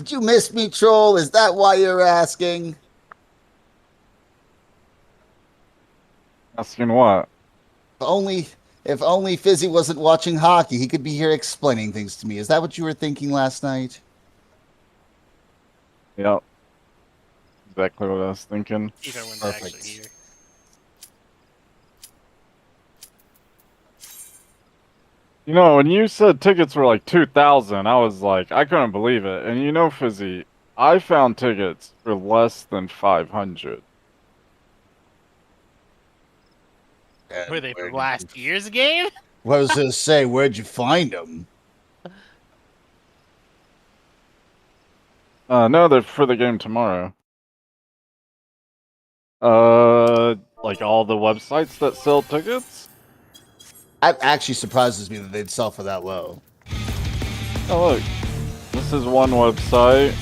Did you miss me, troll? Is that why you're asking? Asking what? If only, if only Fizzy wasn't watching hockey, he could be here explaining things to me. Is that what you were thinking last night? Yep, exactly what I was thinking. Even when they're actually Perfect. here. You know, when you said tickets were like 2,000, I was like, I couldn't believe it. And you know, Fizzy, I found tickets for less than 500. Were they Where from did last you- year's game? What was I gonna say? Where'd you find them? No, they're for the game tomorrow. Like all the websites that sell tickets? That actually surprises me that they'd sell for that low. Oh, look. This is one website.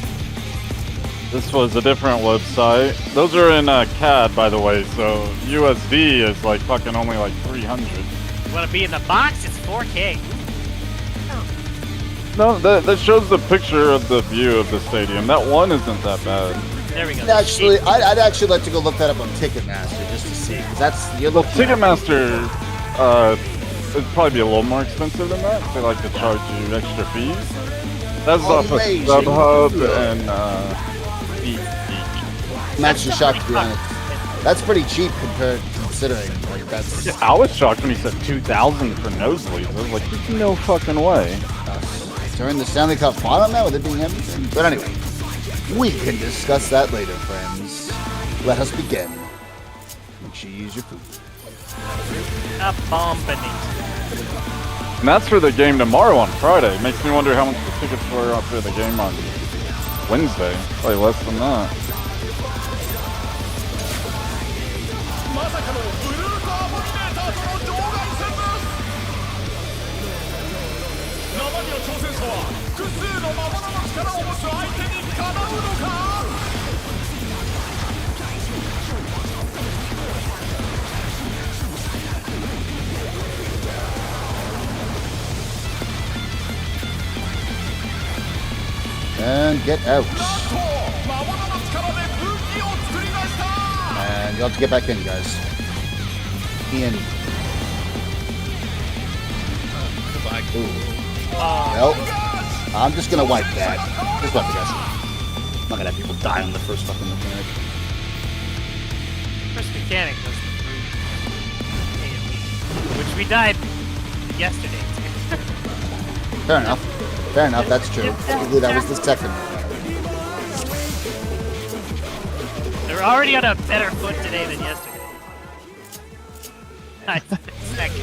This was a different website. Those are in CAD, by the way, so USD is like fucking only like 300. You want to be in the box? It's 4K. No, that shows the picture of the view of the stadium. That one isn't that bad. There we go. Actually, I'd actually like to go look that up on Ticketmaster just to see, because that's you're Well, looking. Ticketmaster, it'd probably be a little more expensive than that. They like to charge you extra fees. That's off of Amazing. StubHub and SeatGeek. I'm actually shocked, to be honest. That's pretty cheap considering. Like that's I was shocked when he said 2,000 for nosebleeds. I was like, there's no fucking way. during the Stanley Cup final now with it being Edmonton. But anyway, we can discuss that later, friends. Let us begin. Make sure you use your food. A bomb beneath. And that's for the game tomorrow on Friday. Makes me wonder how much the tickets were after the game on Wednesday. Probably less than that. And get out. And you'll have to get back in, guys. Ian. Ooh. Well, I'm just gonna wipe that. Just wipe it, guys. I'm not gonna have people die on the first fucking mechanic. First mechanic was the brute AoE, which we died yesterday to. Fair enough. Fair enough, that's true. Technically, that was the second one. They're already on a better foot today than yesterday. Second.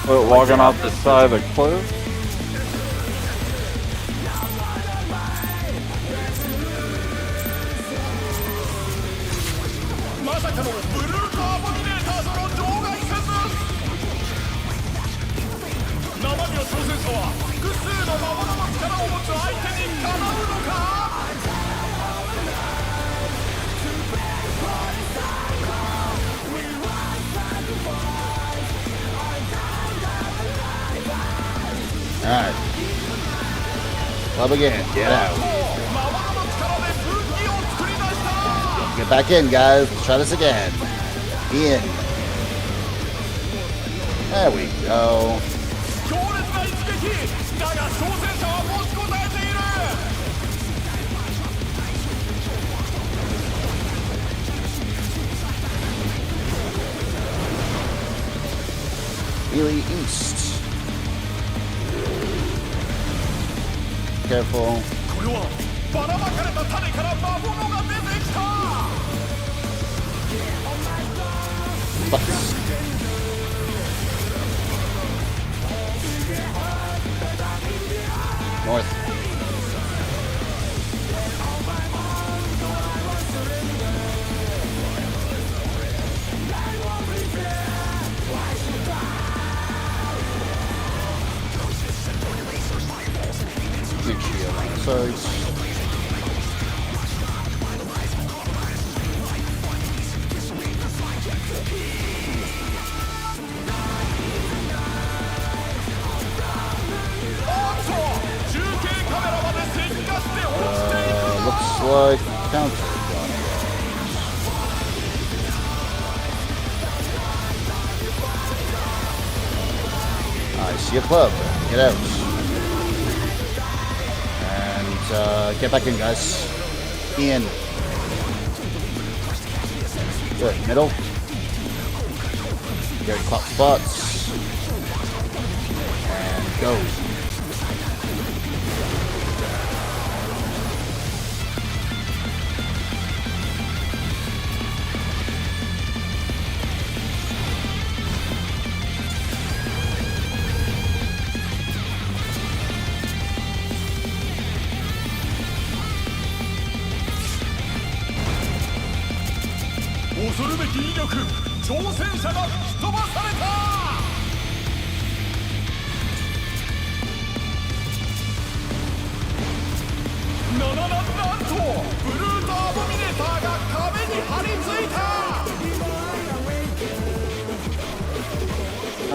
Walking off the side of the cliff. Alright. Club again. Get out. Get back in, guys. Let's try this again. In. There we go. Really east. Careful. Butts. North. Make sure you have line of sight. like counter. I see a club. Get out. And get back in, guys. In. Good. Middle. Very clock spots. And go.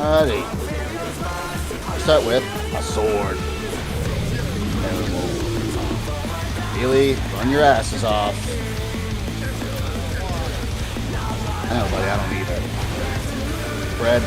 Alrighty. Start with a sword. Really, run your asses off. I know, buddy, I don't need it. Bread.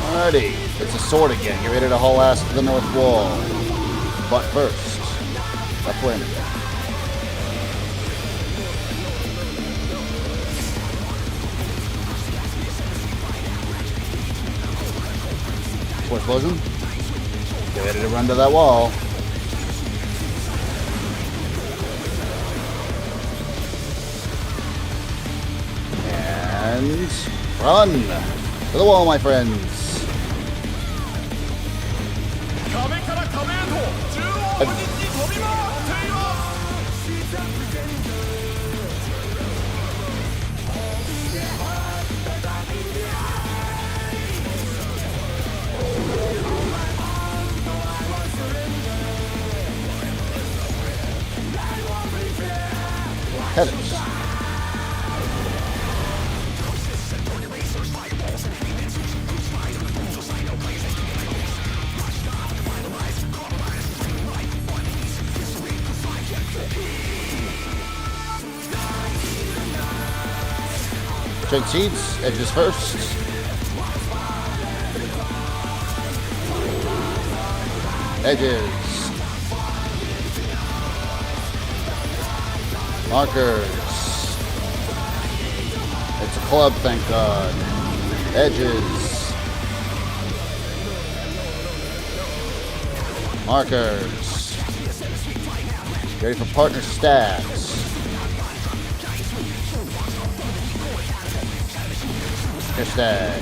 Alrighty, it's a sword again. Get ready to haul ass to the north wall. But first, upwind. Sword closing. Get ready to run to that wall. And run to the wall, my friends. Headers. Trade seeds, edges first. Edges. Markers. It's a club, thank God. Edges. Markers. Ready for partner stats. Hashtag.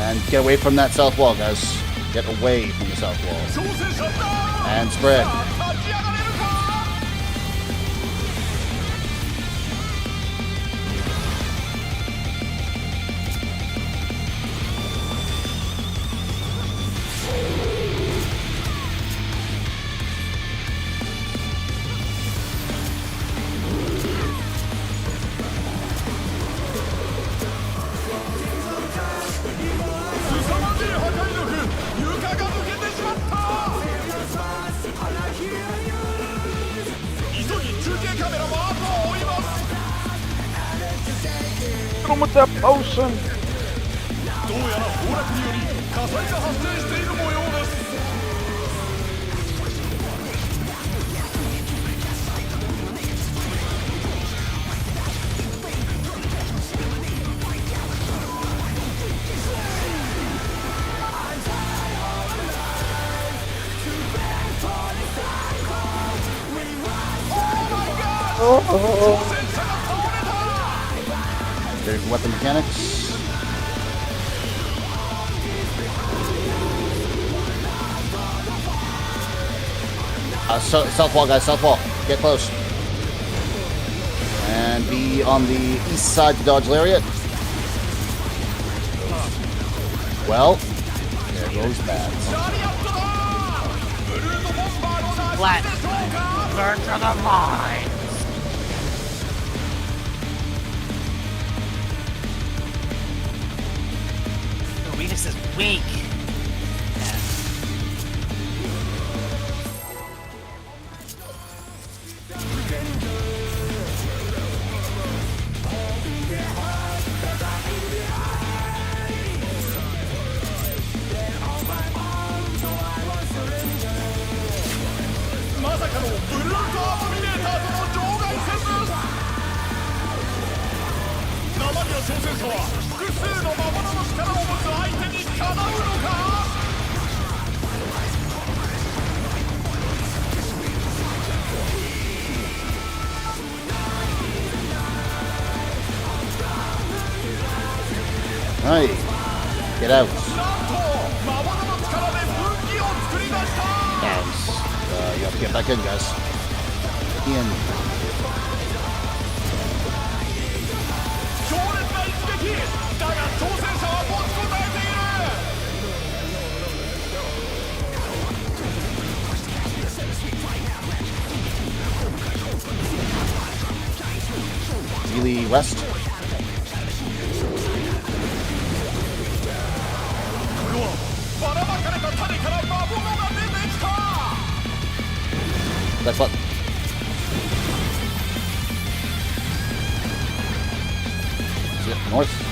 And get away from that south wall, guys. Get away from the south wall. And spread. Come with that potion. Ready for weapon mechanics. South wall, guys. South wall. Get close. And be on the east side to dodge Lariat. Well, there goes that. Flat. Burn to the mines. Venus is weak. Alright, get out. Nice. You have to get back in, guys. In. Melee west. That's what. North.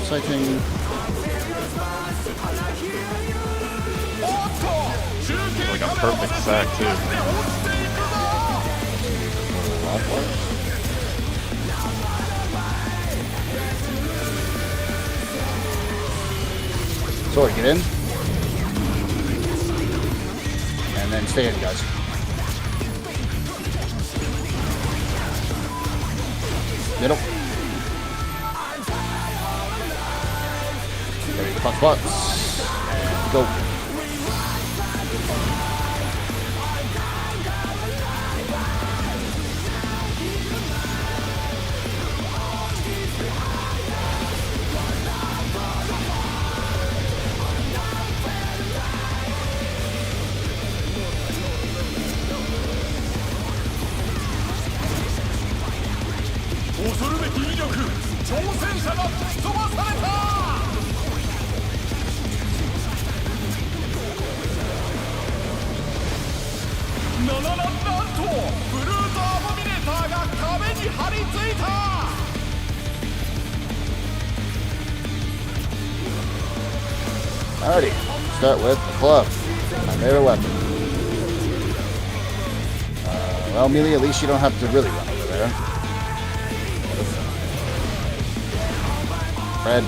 Sighting. Like a perfect sack too. Sorry, get in. And then stay in, guys. Middle. There you go, spots. And go. Alrighty, start with the club, my favorite weapon. Well, melee, at least you don't have to really run over there. Red.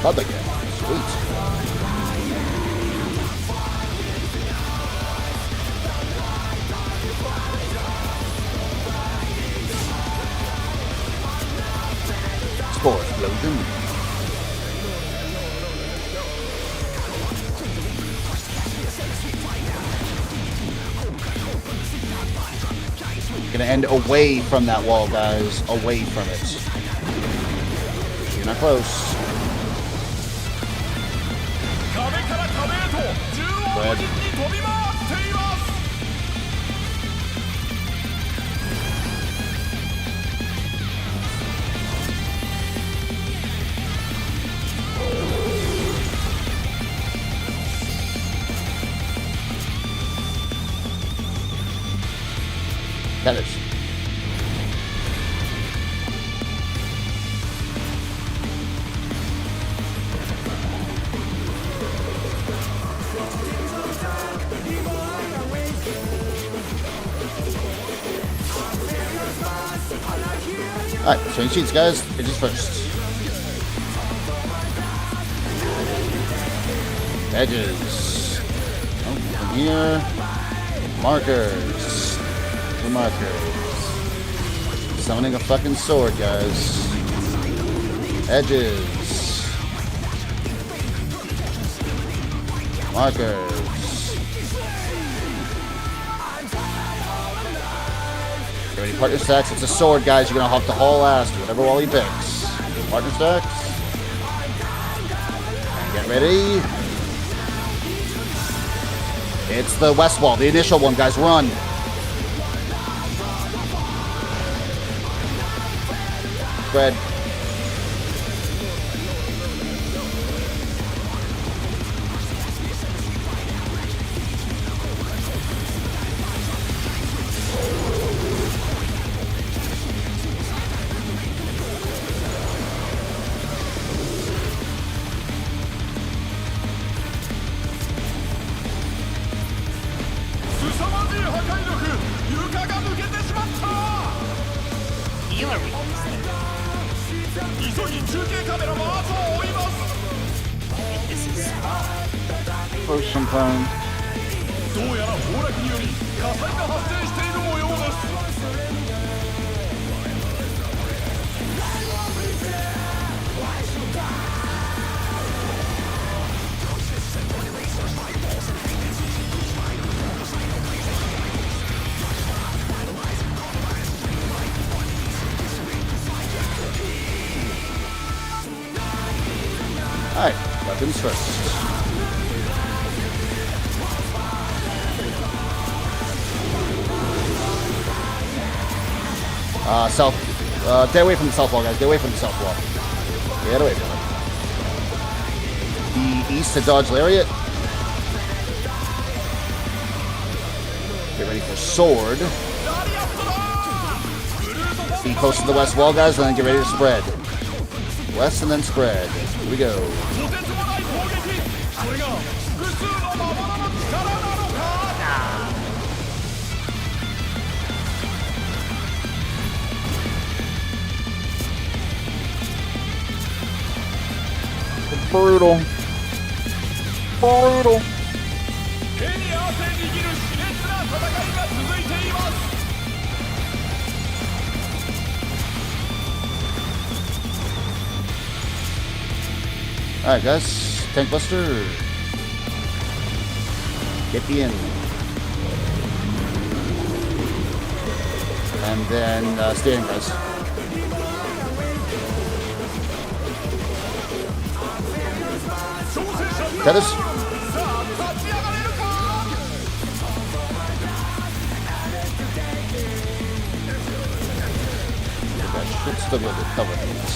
Public game. Sweet. Spore explosion. Gonna end away from that wall, guys. Away from it. You're not close. Red. That is. Alright, swing sheets, guys. Edges first. Edges. Oh, from here. Markers. The markers. Summoning a fucking sword, guys. Edges. Markers. Ready, partner stacks. It's a sword, guys. You're gonna have to haul ass to whatever wall he picks. Partner stacks. And get ready. It's the west wall, the initial one, guys. Run. Spread. Healer weakness there. This is Potion time. Alright, weapons first. South. Stay away from the south wall, guys. Stay away from the south wall. Get away from it. The east to dodge lariat. Get ready for sword. Be close to the west wall, guys, and then get ready to spread. West and then spread. Here we go. Brutal. Brutal. Alright, guys. Tank Buster. Get the in. And then stay in, guys. Tennis. That should still be able to cover things.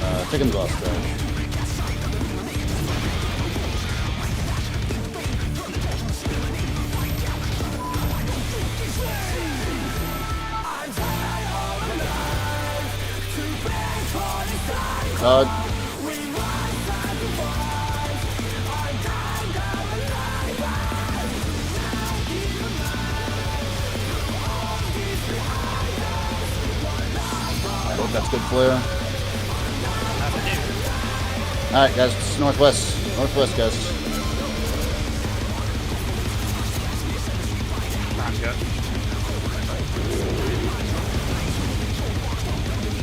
I'm taking the loss there. I hope that's good flare. Alright, guys, it's northwest. Northwest, guys.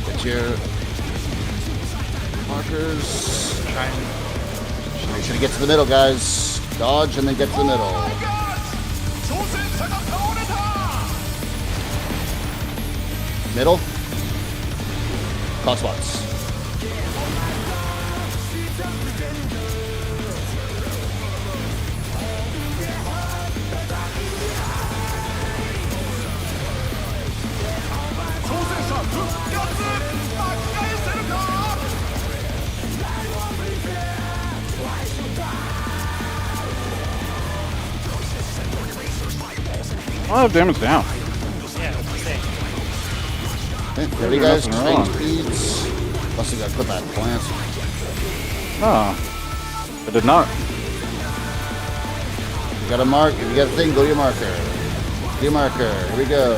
Get your markers. Make sure to get to the middle, guys. Dodge and then get to the middle. Middle. Clock spots. I have damage down. Yeah, that's the thing. Okay, there you guys, Nothing wrong. speeds. Plus you gotta put that plant. Oh. I did not. You got a mark, if you got a thing, go to your marker. To your marker, here we go.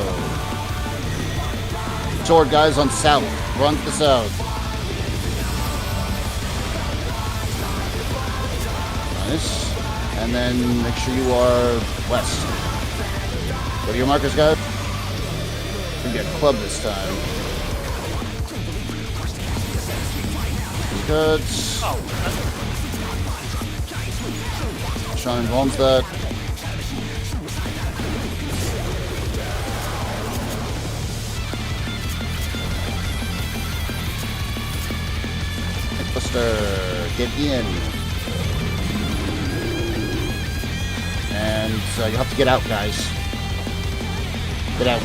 Sword guys on south, run to the south. Nice. And then make sure you are west. Go to your markers, guys. We get club this time. Good. Oh, Sean bombs that. Buster, get in. And you have to get out, guys. Get out.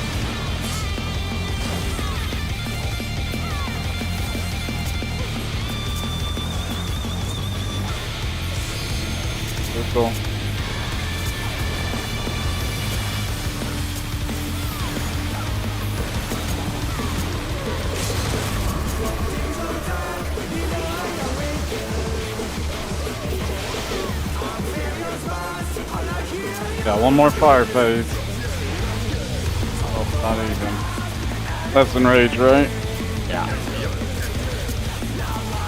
Circle. Got one more fire phase. Oh, not even. That's enrage, right? yeah.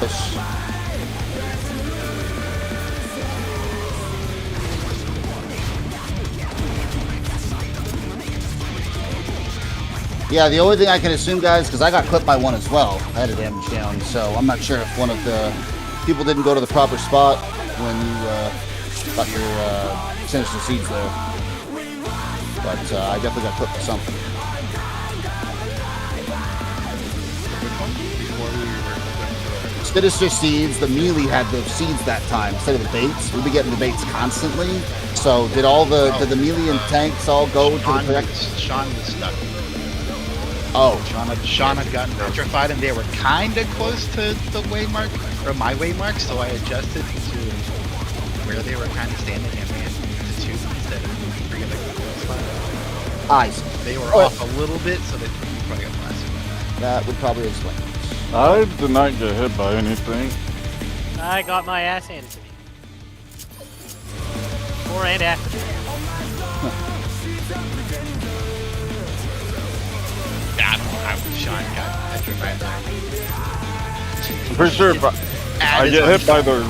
Yes. Yeah, the only thing I can assume, guys, because I got clipped by one as well. I had a damage down, so I'm not sure if one of the people didn't go to the proper spot when you got your sinister seeds there. But I definitely got clipped by something. Sinister seeds, the melee had the seeds that time instead of the baits. We'd be getting the baits constantly. So did the melee and tanks all go to the correct? Sean was stuck. Oh, Sean had gotten petrified, and they were kind of close to the waymark, or my waymark, so I adjusted to where they were kind of standing and ran to 2 instead of 3 in the spot. eyes. They were off a little bit, so they probably got blasted. That would probably explain it. I did not get hit by anything. I got my ass handed to me. Before and after. Sean got petrified there. I'm pretty sure if I get hit by the...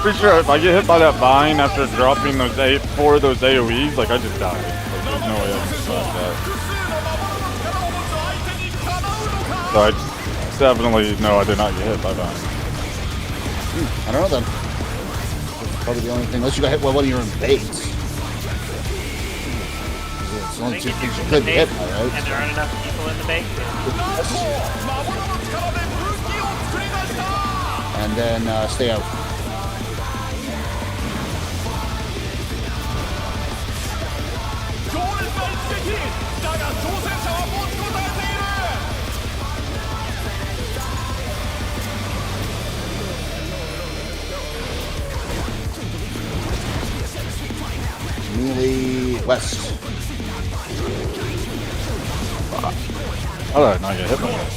Pretty sure if I get hit by that vine after dropping those 4 of those AoEs, like I just died. Like, there's no way I can survive that. So I definitely know I did not get hit by vine. I don't know then. That's probably the only thing. Unless you got hit by one of your own baits. It's the only 2 things you could get hit by, right? And there aren't enough people in the bait. And then stay out. Melee west. How did I not get hit by that?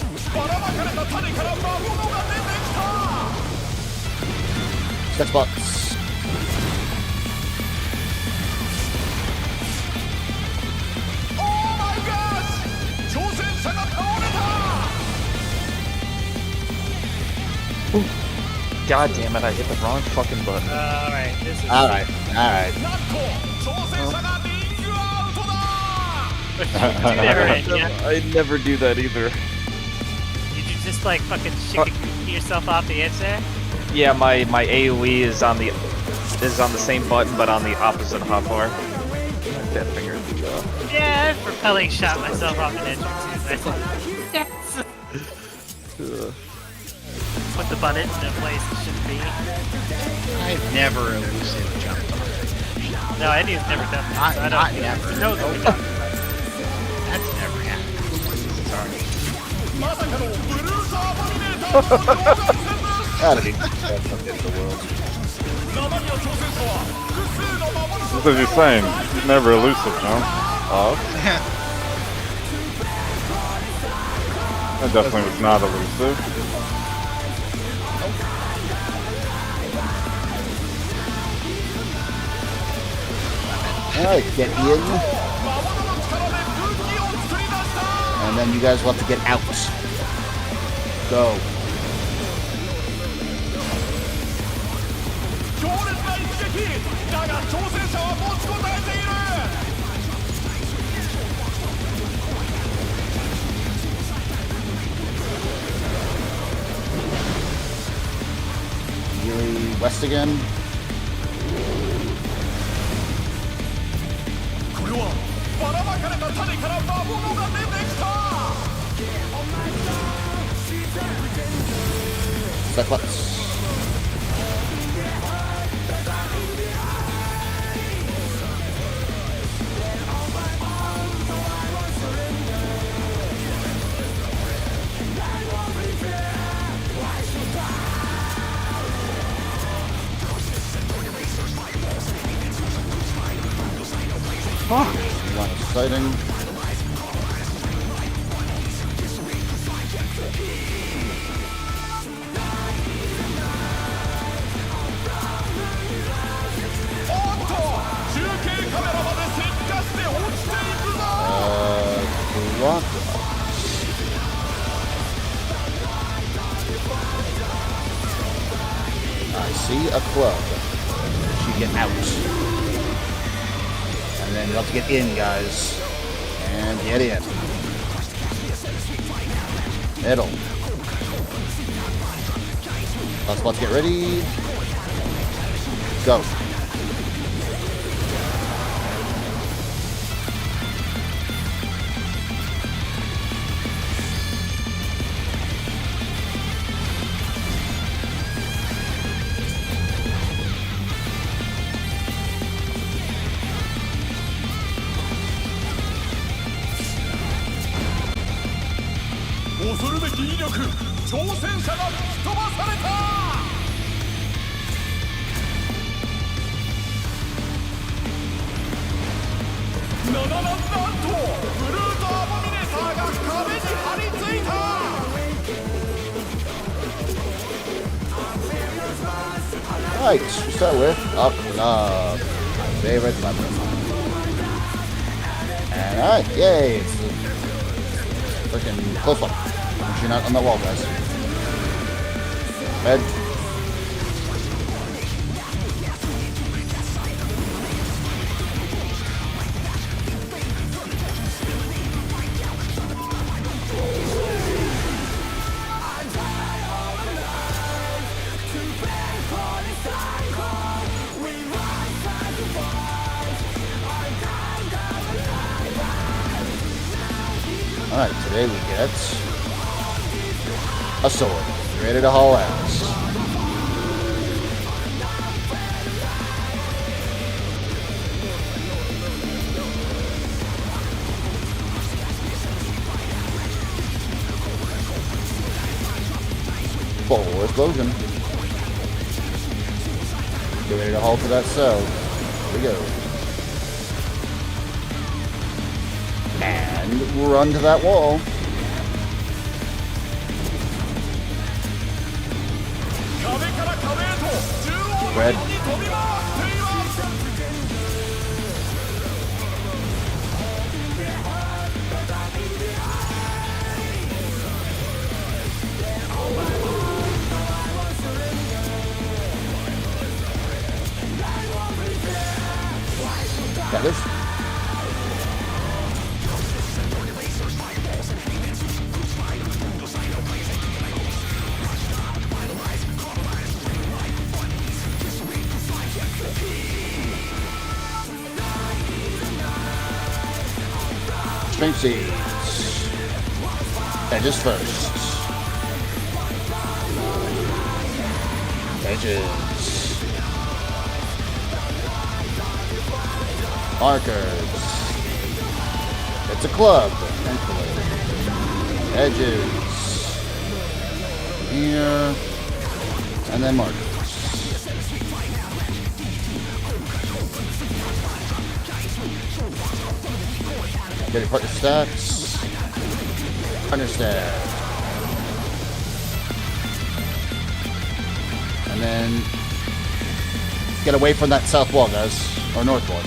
Set spots. God damn it, I hit the wrong fucking button. Alright, this is... Alright, alright. Do that right, yeah. I never do that either. Did you just like fucking chicken yourself off the edge there? Yeah, my AoE is on the same button but on the opposite hotbar. That finger. Yeah, I've repelling shot myself off an edge or 2. Yes! Put the button in a place it shouldn't be. I've never elusive jumped on. No, Eddie's never done that. So I Not don't never. know that we done. That's never happened. Sorry. That'd be the world. Just as you're saying, he's never elusive, no? Oh, that definitely was not elusive. Alright, get in. And then you guys will have to get out. Go. Really west again. Cyclops. Line of sighting. Clock. I see a club. She get out. And then you have to get in, guys. And get in. Middle. Last spot to get ready. Go. Alright, to start with, a club. My favorite level. And alright, yay! It's a freaking close one. Make sure you're not on the wall, guys. Red. Alright, today we get a sword. Ready to haul ass. Full explosion. Get ready to haul for that cell. Here we go. And run to that wall. Red. Got this. Strength seeds. Edges first. Edges. Markers. It's a club, thankfully. Edges. Here. And then markers. Get your partner stacks. Partner stack. And then get away from that south wall, guys. Or north wall.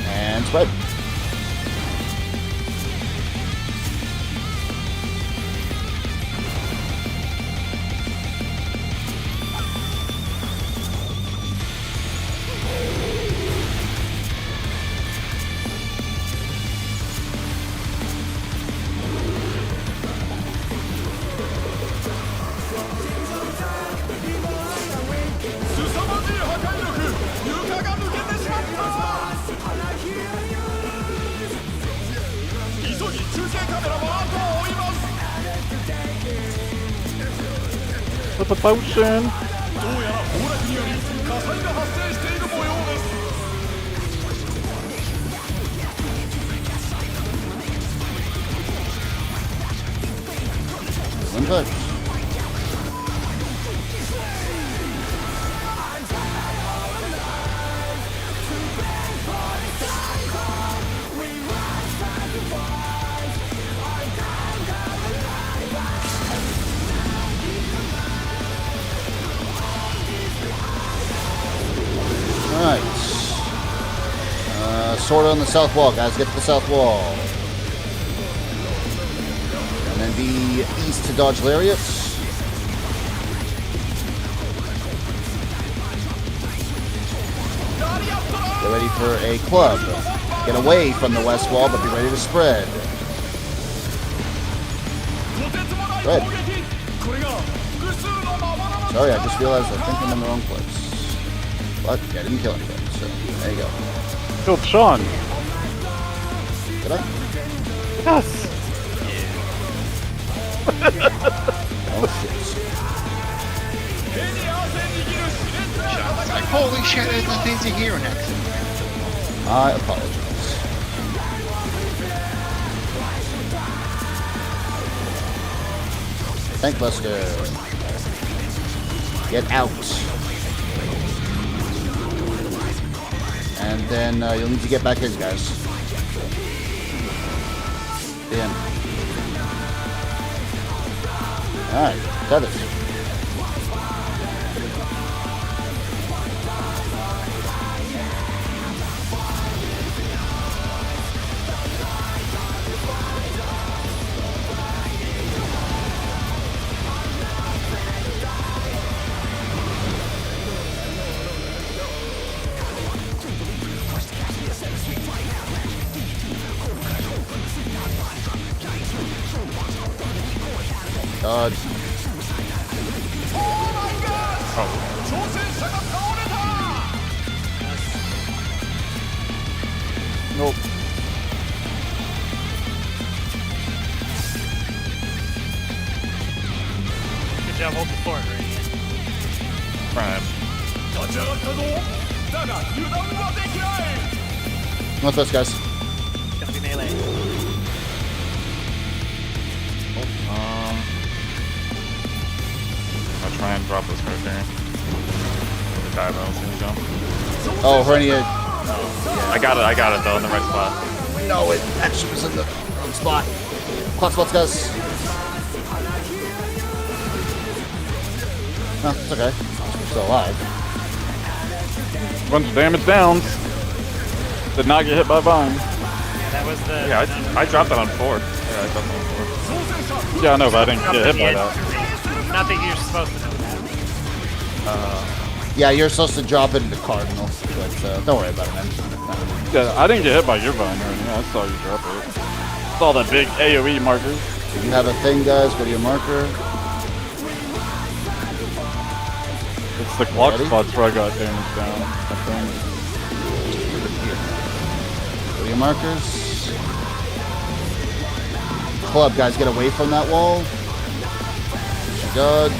And spread. With the potion. One touch. Alright. Sword on the south wall, guys. Get to the south wall. And then be east to dodge lariats. Get ready for a club. Get away from the west wall, but be ready to spread. Spread. Sorry, I just realized I think I'm in the wrong place. But I didn't kill anybody, so there you go. Killed Sean. Did I? Yes. Oh shit. Sean's like, holy shit, there's nothing to hear next. I apologize. Tank Buster. Get out. And then you'll need to get back in, guys. In. Alright, tethers. Dodge. Nope. Good job holding the fort, right? Right. Northwest, guys. It's gonna be melee. I'll try and drop this right there. The dive I was gonna jump. Oh, hernia. I got it though in the right spot. No, it actually was in the wrong spot. Clock spots, guys. No, it's okay. We're still alive. Bunch of damage downs. Did not get hit by Vine. Yeah, that was the. Yeah, I dropped that on 4. Yeah, I dropped that on 4. Yeah, I know, but I didn't get hit by that. Not that you're supposed to know that. Yeah, you're supposed to drop it into Cardinal, but don't worry about it, man. Yeah, I didn't get hit by your Vine or anything. I saw you drop it. Saw that big AoE marker. If you have a thing, guys, go to your marker. It's the clock Ready? spots where I got damage down, I think. Go to your markers. Club, guys, get away from that wall. Dodge.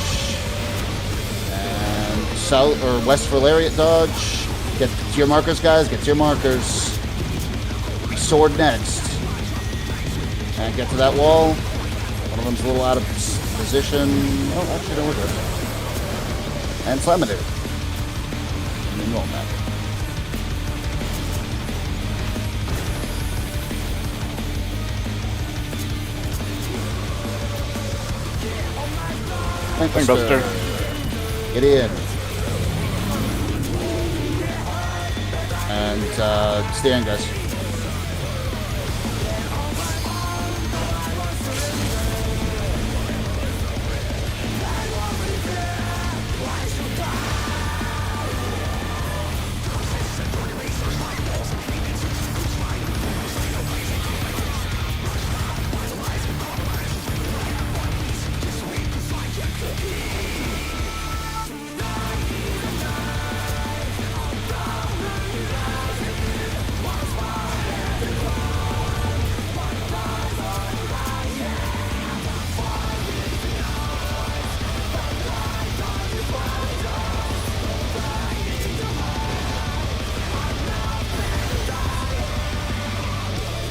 And south or west for lariat dodge. Get to your markers, guys. Get to your markers. Sword next. And get to that wall. One of them's a little out of position. Oh, actually, no, we're good. And slam it. And then roll that. Thing Buster. Get in. And stand, guys.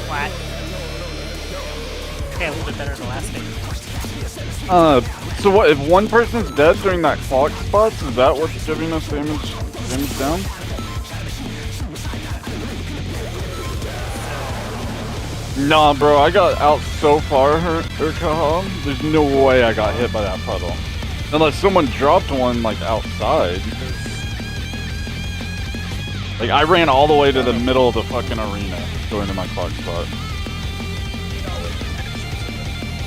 Flat. Okay, a little bit better than the last thing. So what, if one person's dead during that clock spot, is that what's giving us damage down? Nah, bro, I got out so far, Urkaha. There's no way I got hit by that puddle. Unless someone dropped one, like, outside. Like, I ran all the way to the middle of the fucking arena, going to my clock spot.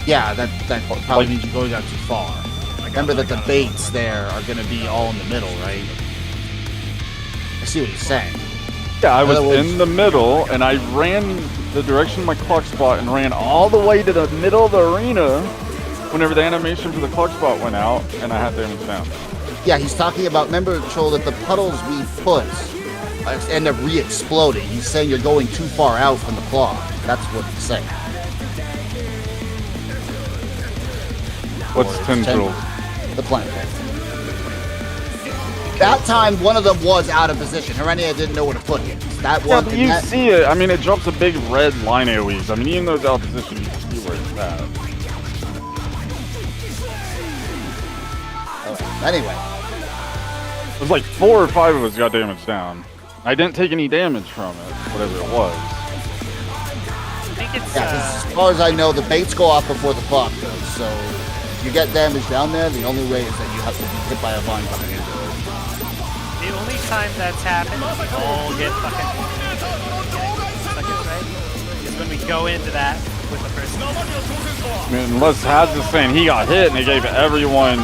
Yeah, that probably means you're going out too far. Remember that the baits there are going to be all in the middle, right? I see what he's saying. Yeah, I was in the middle, and I ran the direction of my clock spot and ran all the way to the middle of the arena whenever the animation for the clock spot went out, and I had damage down. Yeah, he's talking about, remember, Troll, that the puddles we put end up re-exploding. He's saying you're going too far out from the clock. That's what he's saying. What's tendril? The plant. That time, one of them was out of position. Herenia didn't know where to put it. That Yeah, one. but you see it. I mean, it drops a big red line AoEs. I mean, even though it's out of position, you see where it's at. Anyway. It was like 4 or 5 of us got damage down. I didn't take any damage from it, whatever it was. I think it's, Yeah, 'cause as far as I know, the baits go off before the clock does. So if you get damage down there, the only way is that you have to be hit by a vine coming into it. the only time that's happened, we all get fucking seconds, right? Is when we go into that with the person. I mean, unless Haz is saying he got hit and it gave everyone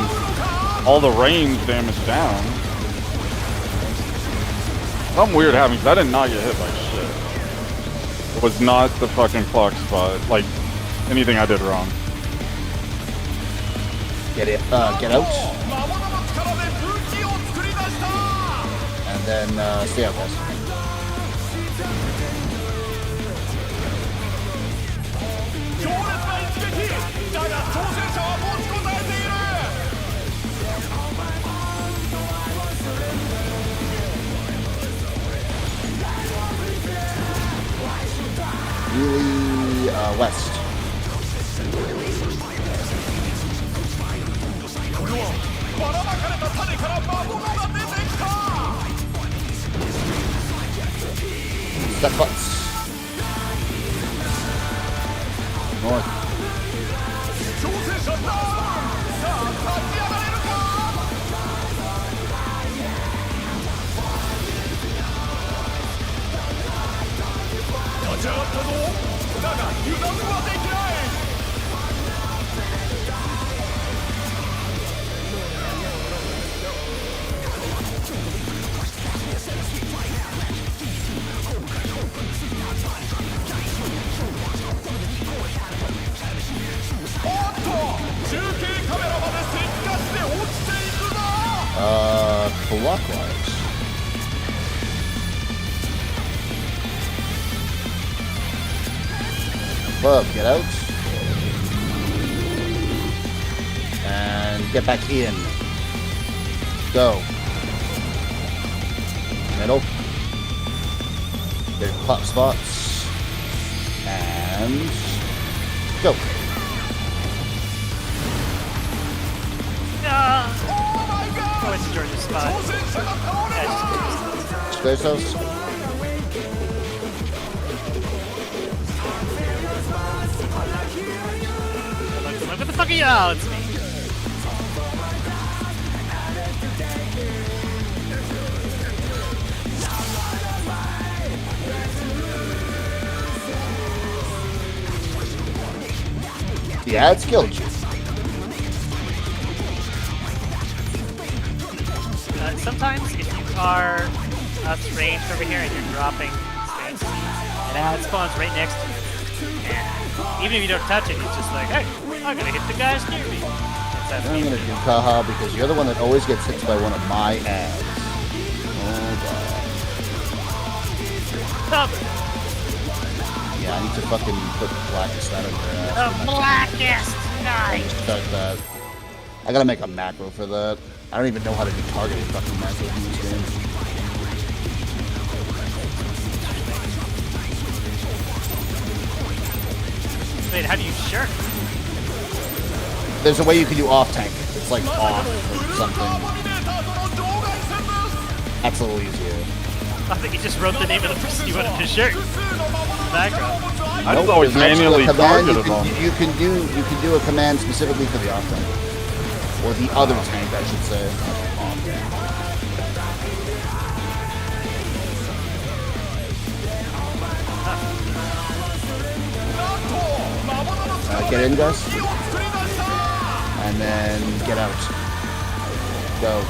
all the range damage down. Something weird happened because I did not get hit by shit. It was not the fucking clock spot, like anything I did wrong. Get out. And then stay out, guys. Really west. Step butts. North. Clockwise. Club, get out. And get back in. Go. Middle. Get clock spots. And go. Go into George's spot. Space house. Look, what the fuck are you? Oh, it's me. Yeah, it's killed you. Sometimes if you are ranged over here and you're dropping strange seeds, an ad spawns right next to you. And even if you don't touch it, it's just like, hey, I'm gonna hit the guys near me. I'm gonna do Kaha because you're the one that always gets hit by one of my ads. Oh god. Yeah, I need to fucking put blackest out of your ass. The blackest night. Start that. I gotta make a macro for that. I don't even know how to do targeted fucking macros in this game. Wait, how do you shirk? There's a way you can do off tank. It's like off or something. That's a little easier. I think you just wrote the name of the person you wanted to shirt. In the background. I just Nope, always there's an manually extra command targeted them. you can do a command specifically for the off tank. Or the other tank, I should say. Get in, guys. And then get out. Go.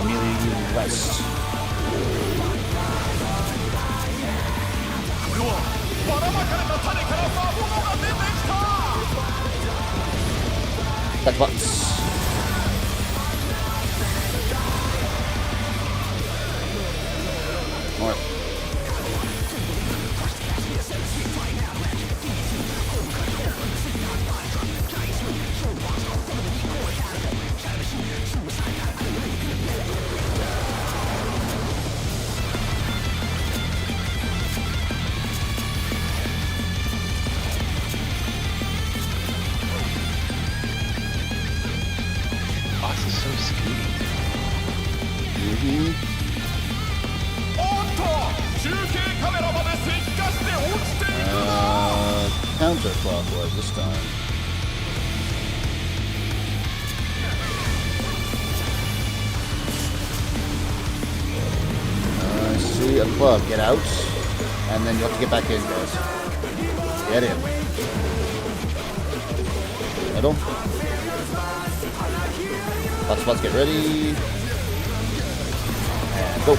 Melee west. Back buttons. More. Boss is so scooty. Counterclockwise this time. I see a club. Get out. And then you have to get back in, guys. Get in. Middle. Hotspots, get ready. And go.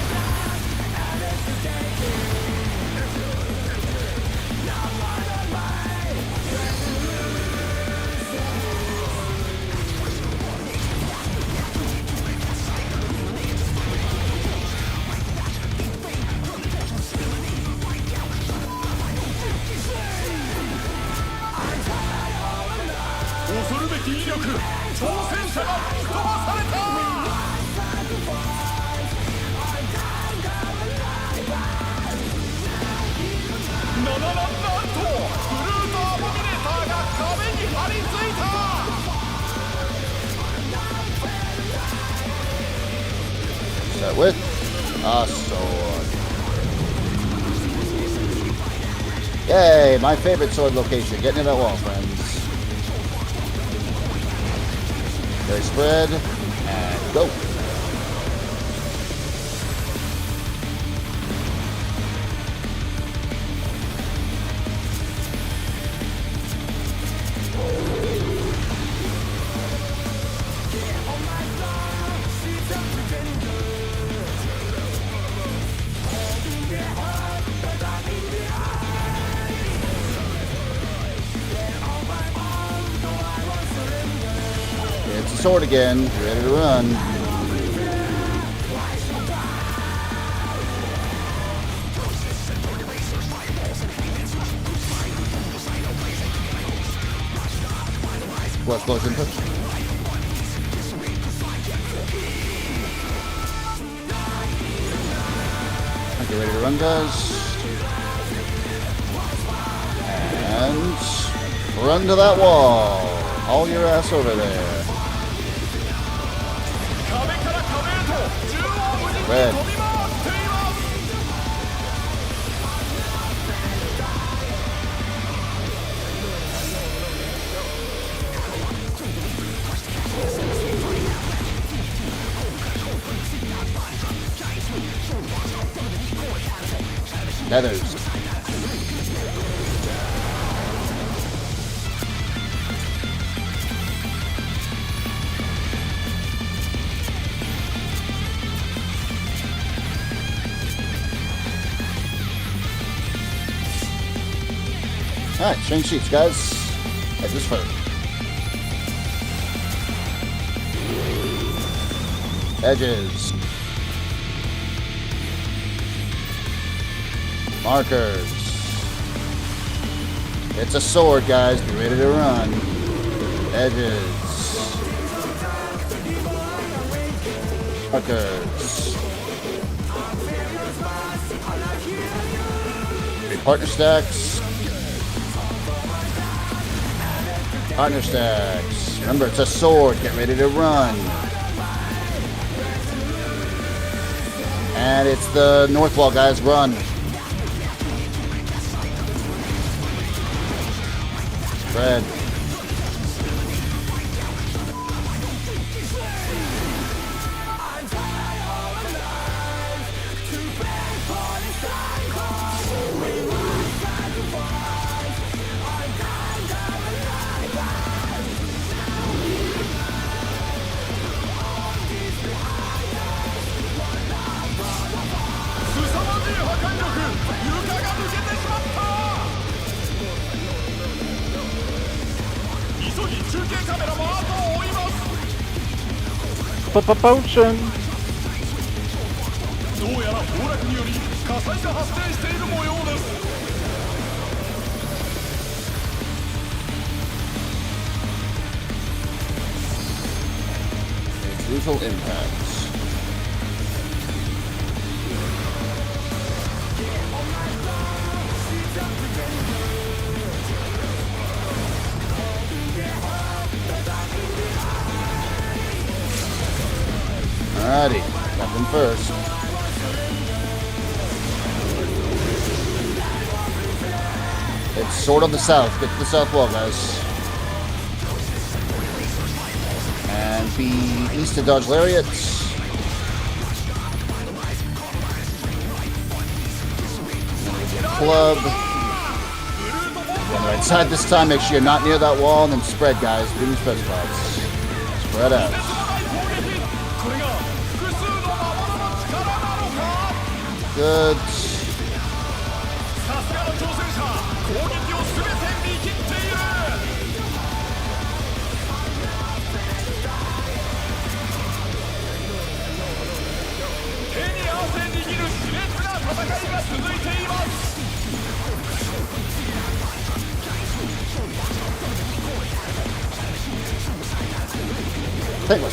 Start with a sword. Yay, my favorite sword location. Getting in that wall, friends. Very spread, and go. It's a sword again. Ready to run. Close input. Okay, ready to run, guys. And run to that wall. Haul your ass over there. Red. Feathers. Alright, change sheets, guys. Edges first. Edges. Markers. It's a sword, guys. Be ready to run. Edges. Markers. Partner stacks. Partner stacks. Remember, it's a sword. Get ready to run. And it's the north wall, guys. Run. Spread. Potion. どうやら崩落により火災が発生している模様です。 Brutal impacts. Alrighty, got them first. It's sword on the south. Get to the south wall, guys. And be east to dodge lariats. Club. Be on the right side this time. Make sure you're not near that wall. And then spread, guys. Do spread spots. Spread out. Good. Take one.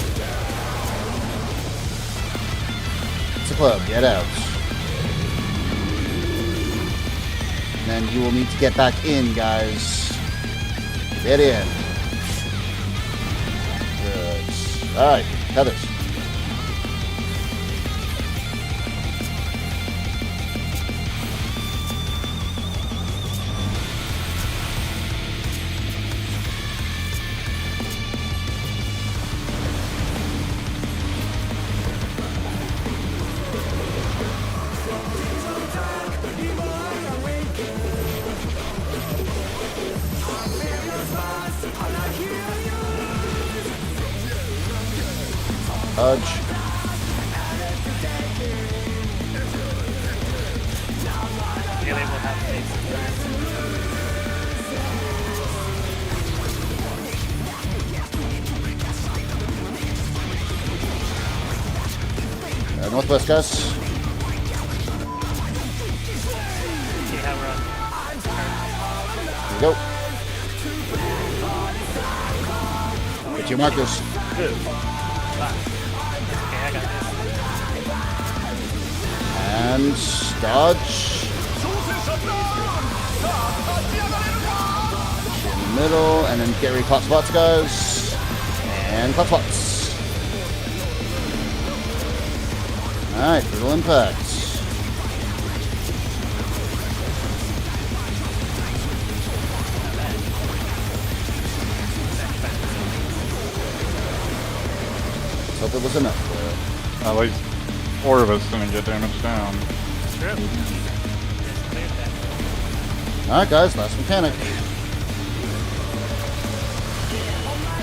It's a club. Get out. And then you will need to get back in, guys. Get in. Good. All right, feathers. Hudge. Yeah, they will have faces. Northwest, guys. See how we're on. Here we go. Get your markers. Okay, I got this. And dodge. In the middle, and then get ready clock spots, guys. And clock spots. Alright, brutal impacts. Let's hope it was enough. At least 4 of us didn't get damaged down. True. cleared that. Alright guys, last mechanic.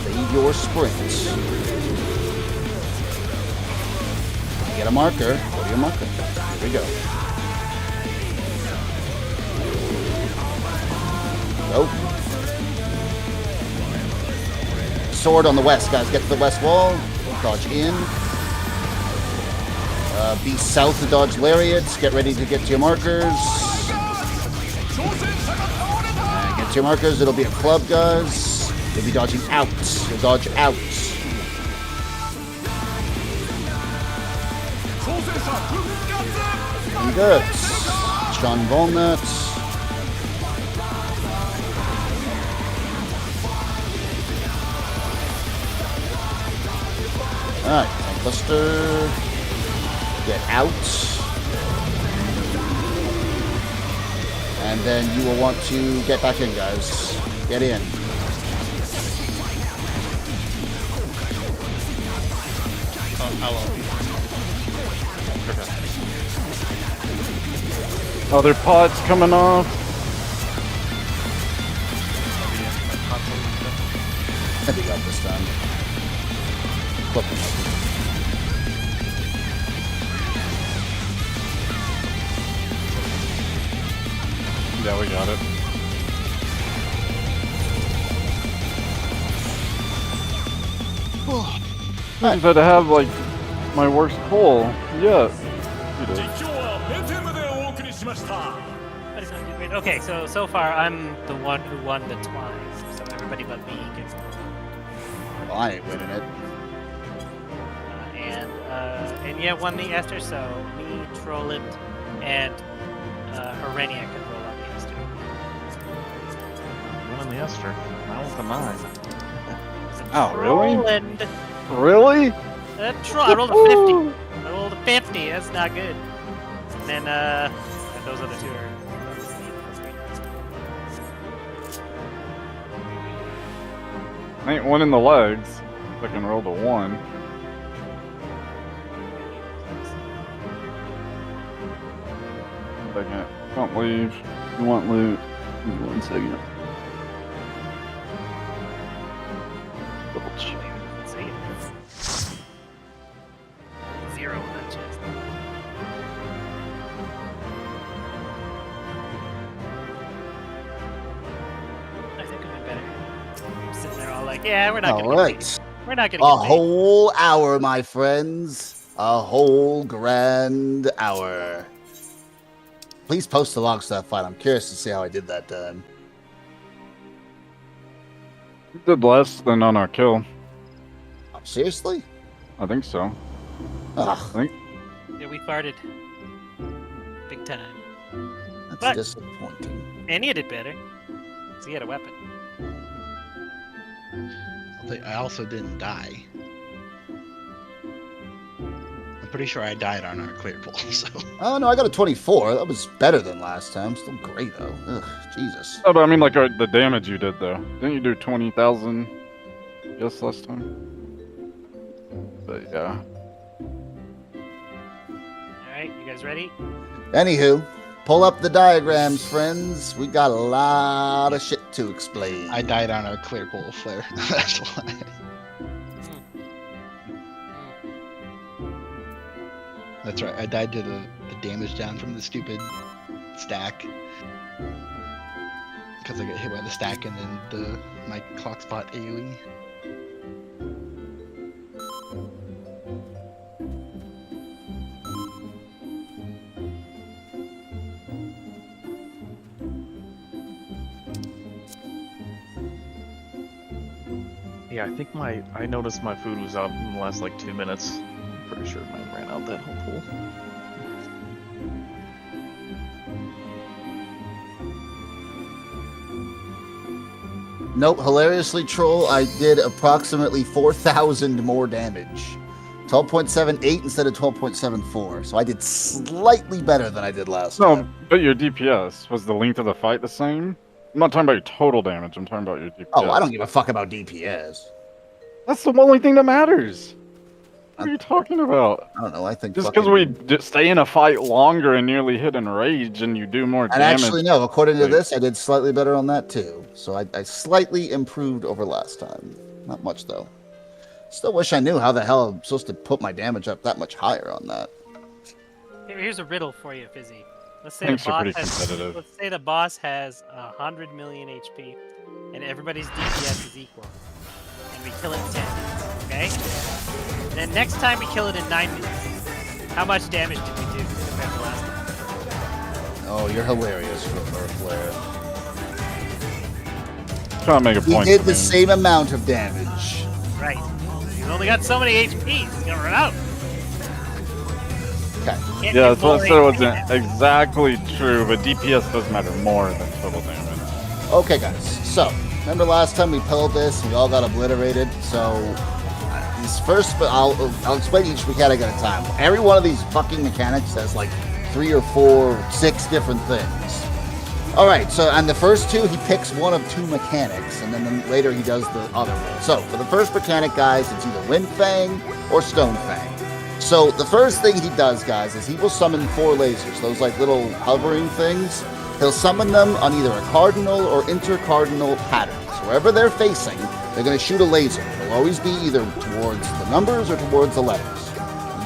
Save your sprints. Get a marker. Go to your marker. Here we go. Go. Sword on the west, guys. Get to the west wall. Dodge in. Be south to dodge lariats. Get ready to get to your markers. And get to your markers. It'll be a club, guys. You'll be dodging out. You'll dodge out. Pretty good. Strong walnut. Alright, tank buster. Get out. And then you will want to get back in, guys. Get in. Other pods coming off. I think I got this done. Flip them. Yeah, we got it. I had to have like my worst pull. Yeah. You did. 実況はペテムでお送りしました That is not too great. Okay, so far I'm the one who won the twice, so everybody but me gets. Well, I ain't winning it. And yeah, won the Esther. So me, Trolland, and Herenia can roll on the Esther. One on the Esther. That was the mine. Oh, really? Trolland. Really? I rolled a 50. I rolled a 50. That's not good. And then and those other two are. I ain't winning the legs. I can roll the 1. Second. Don't leave. You want loot. Give me 1 second. Double check. Let's see. 0 in that chest. I think it would be better. I'm sitting there all like, yeah, we're not gonna. Alright. We're not gonna. A get paid. whole hour, my friends. A whole grand hour. Please post the logs to that fight. I'm curious to see how I did that time. You did less than on our kill. Oh, seriously? I think so. Ugh, I think. Yeah, we farted. Big time. that's But- disappointing. And he did better. So he had a weapon. I also didn't die. I'm pretty sure I died on our clear pull, so. Oh, no, I got a 24. That was better than last time. Still great, though. Ugh, Jesus. Oh, but I mean, like the damage you did though. Didn't you do 20,000? Yes, last time. But yeah. Alright, you guys ready? Anywho, pull up the diagrams, friends. We got a lot of shit to explain. I died on our clear pull flare. That's why. That's right. I died to the damage down from the stupid stack. Because I got hit by the stack and then my clock spot AoE. Yeah, I think I noticed my food was out in the last like 2 minutes. Pretty sure mine ran out that whole pool. Nope, hilariously, Troll, I did approximately 4,000 more damage. 12.78 instead of 12.74. So I did slightly better than I did last No, time. but your DPS, was the length of the fight the same? I'm not talking about your total damage, I'm talking about your DPS. Oh, I don't give a fuck about DPS. That's the only thing that matters. What are you talking about? I don't know. I think Just fucking- because we stay in a fight longer and nearly hit enrage and you do more And damage. actually, no. According to Wait. this, I did slightly better on that too. So I slightly improved over last time. Not much though. Still wish I knew how the hell I'm supposed to put my damage up that much higher on that. Here's a riddle for you, Fizzy. Let's say Things the are boss pretty competitive. let's say the boss has 100 million HP, and everybody's DPS is equal, and we kill it in 10 minutes. Okay. And then next time we kill it in 9 minutes. How much damage did we do compared to last time? Oh, you're hilarious, Flare. Trying to make a We point. did to the me. same amount of damage. Right. He's only got so many HP. He's gonna run out. Okay. Can't Yeah, get that's what I more said HP wasn't than exactly true, but DPS does matter more than total damage. Okay, guys. So, remember last time we pulled this and we all got obliterated? So, these first, but I'll explain each mechanic at a time. Every one of these fucking mechanics has like 3 or 4, 6 different things. All right. So, and the first two, he picks one of 2 mechanics, and then later he does the other one. So, for the first mechanic, guys, it's either Wind Fang or Stone Fang. So, the first thing he does, guys, is he will summon 4 lasers, those like little hovering things. He'll summon them on either a cardinal or intercardinal pattern. So wherever they're facing, they're going to shoot a laser. It'll always be either towards the numbers or towards the letters.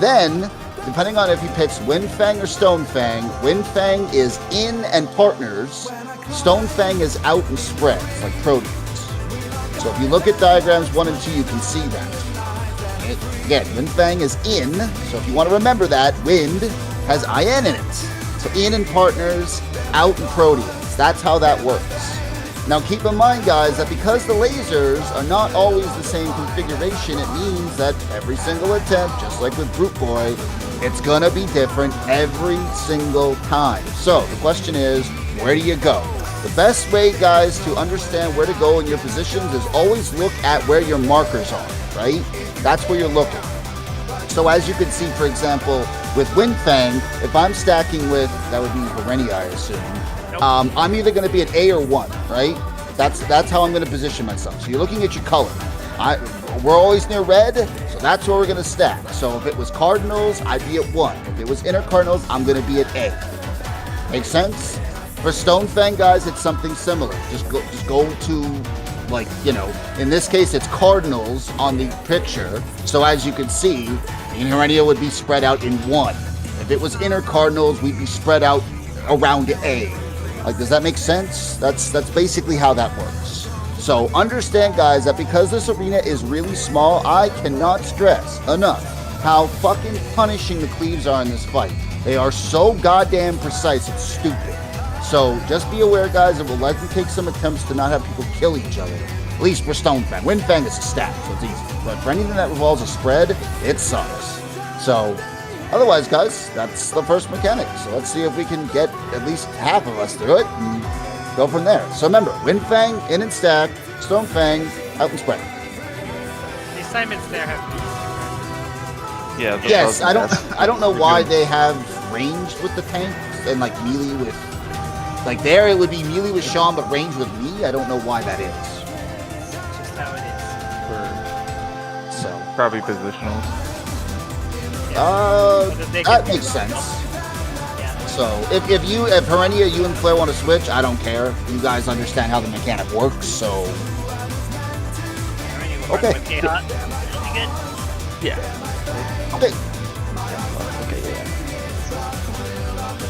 Then, depending on if he picks Wind Fang or Stone Fang, Wind Fang is in and partners. Stone Fang is out and spreads, like proteins. So if you look at diagrams 1 and 2, you can see that. Again, Wind Fang is in, so if you want to remember that, Wind has IN in it. So in and partners, out and proteins. That's how that works. Now keep in mind, guys, that because the lasers are not always the same configuration, it means that every single attempt, just like with Brute Boy, it's gonna be different every single time. So the question is, where do you go? The best way, guys, to understand where to go in your positions is always look at where your markers are, right? That's where you're looking. So as you can see, for example, with Wind Fang, if I'm stacking with, that would be Vareni, I assume, I'm either going to be at A or 1, right? That's how I'm going to position myself. So you're looking at your color. We're always near red, so that's where we're going to stack. So if it was Cardinals, I'd be at 1. If it was Inner Cardinals, I'm going to be at A. Make sense? For Stone Fang, guys, it's something similar. Just go to, like, you know, in this case, it's Cardinals on the picture. So as you can see, Inherenia would be spread out in 1. If it was Inner Cardinals, we'd be spread out around A. Like, does that make sense? That's basically how that works. So understand, guys, that because this arena is really small, I cannot stress enough how fucking punishing the cleaves are in this fight. They are so goddamn precise, it's stupid. So just be aware, guys, it will likely take some attempts to not have people kill each other. At least for Stone Fang. Wind Fang is a stack, so it's easy. But for anything that revolves a spread, it sucks. So otherwise, guys, that's the first mechanic. So let's see if we can get at least half of us through it and go from there. So remember, Wind Fang, in and stack, Stone Fang, out and spread. The assignments there have Yeah. Yes, I don't know why they have ranged with the tanks and like melee with, like there it would be melee with Sean, but range with me. I don't know why that is. It's just how it is. So Probably positional. that makes sense. Yeah. So if Perenia, you and Flare want to switch, I don't care. You guys understand how the mechanic works, so okay. With K-Hot, that'll be good. Yeah. Okay. Okay, yeah.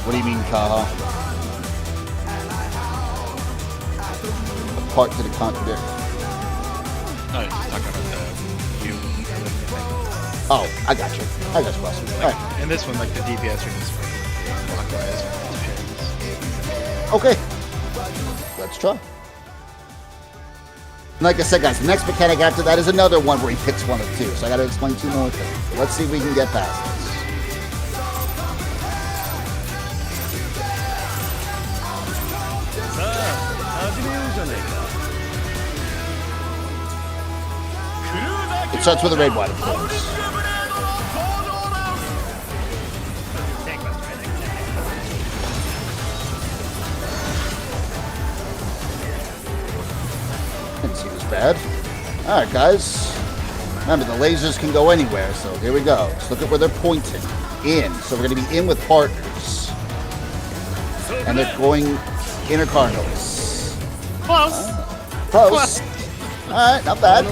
What do you mean, Kaha? Part to the contradict. No, he's just talking about the you. Oh, I got you. I got you, boss. All right. And this one, like the DPS are just clockwise. Okay. Let's try. And like I said, guys, the next mechanic after that is another one where he picks one of 2. So I got to explain 2 more things. Let's see if we can get past this. It starts with a red one, of course. Tank buster, I think. Didn't seem as bad. Alright, guys. Remember, the lasers can go anywhere, so here we go. Just look at where they're pointing. In. So we're going to be in with partners. And they're going intercardinals. Close. Close. Alright, not bad.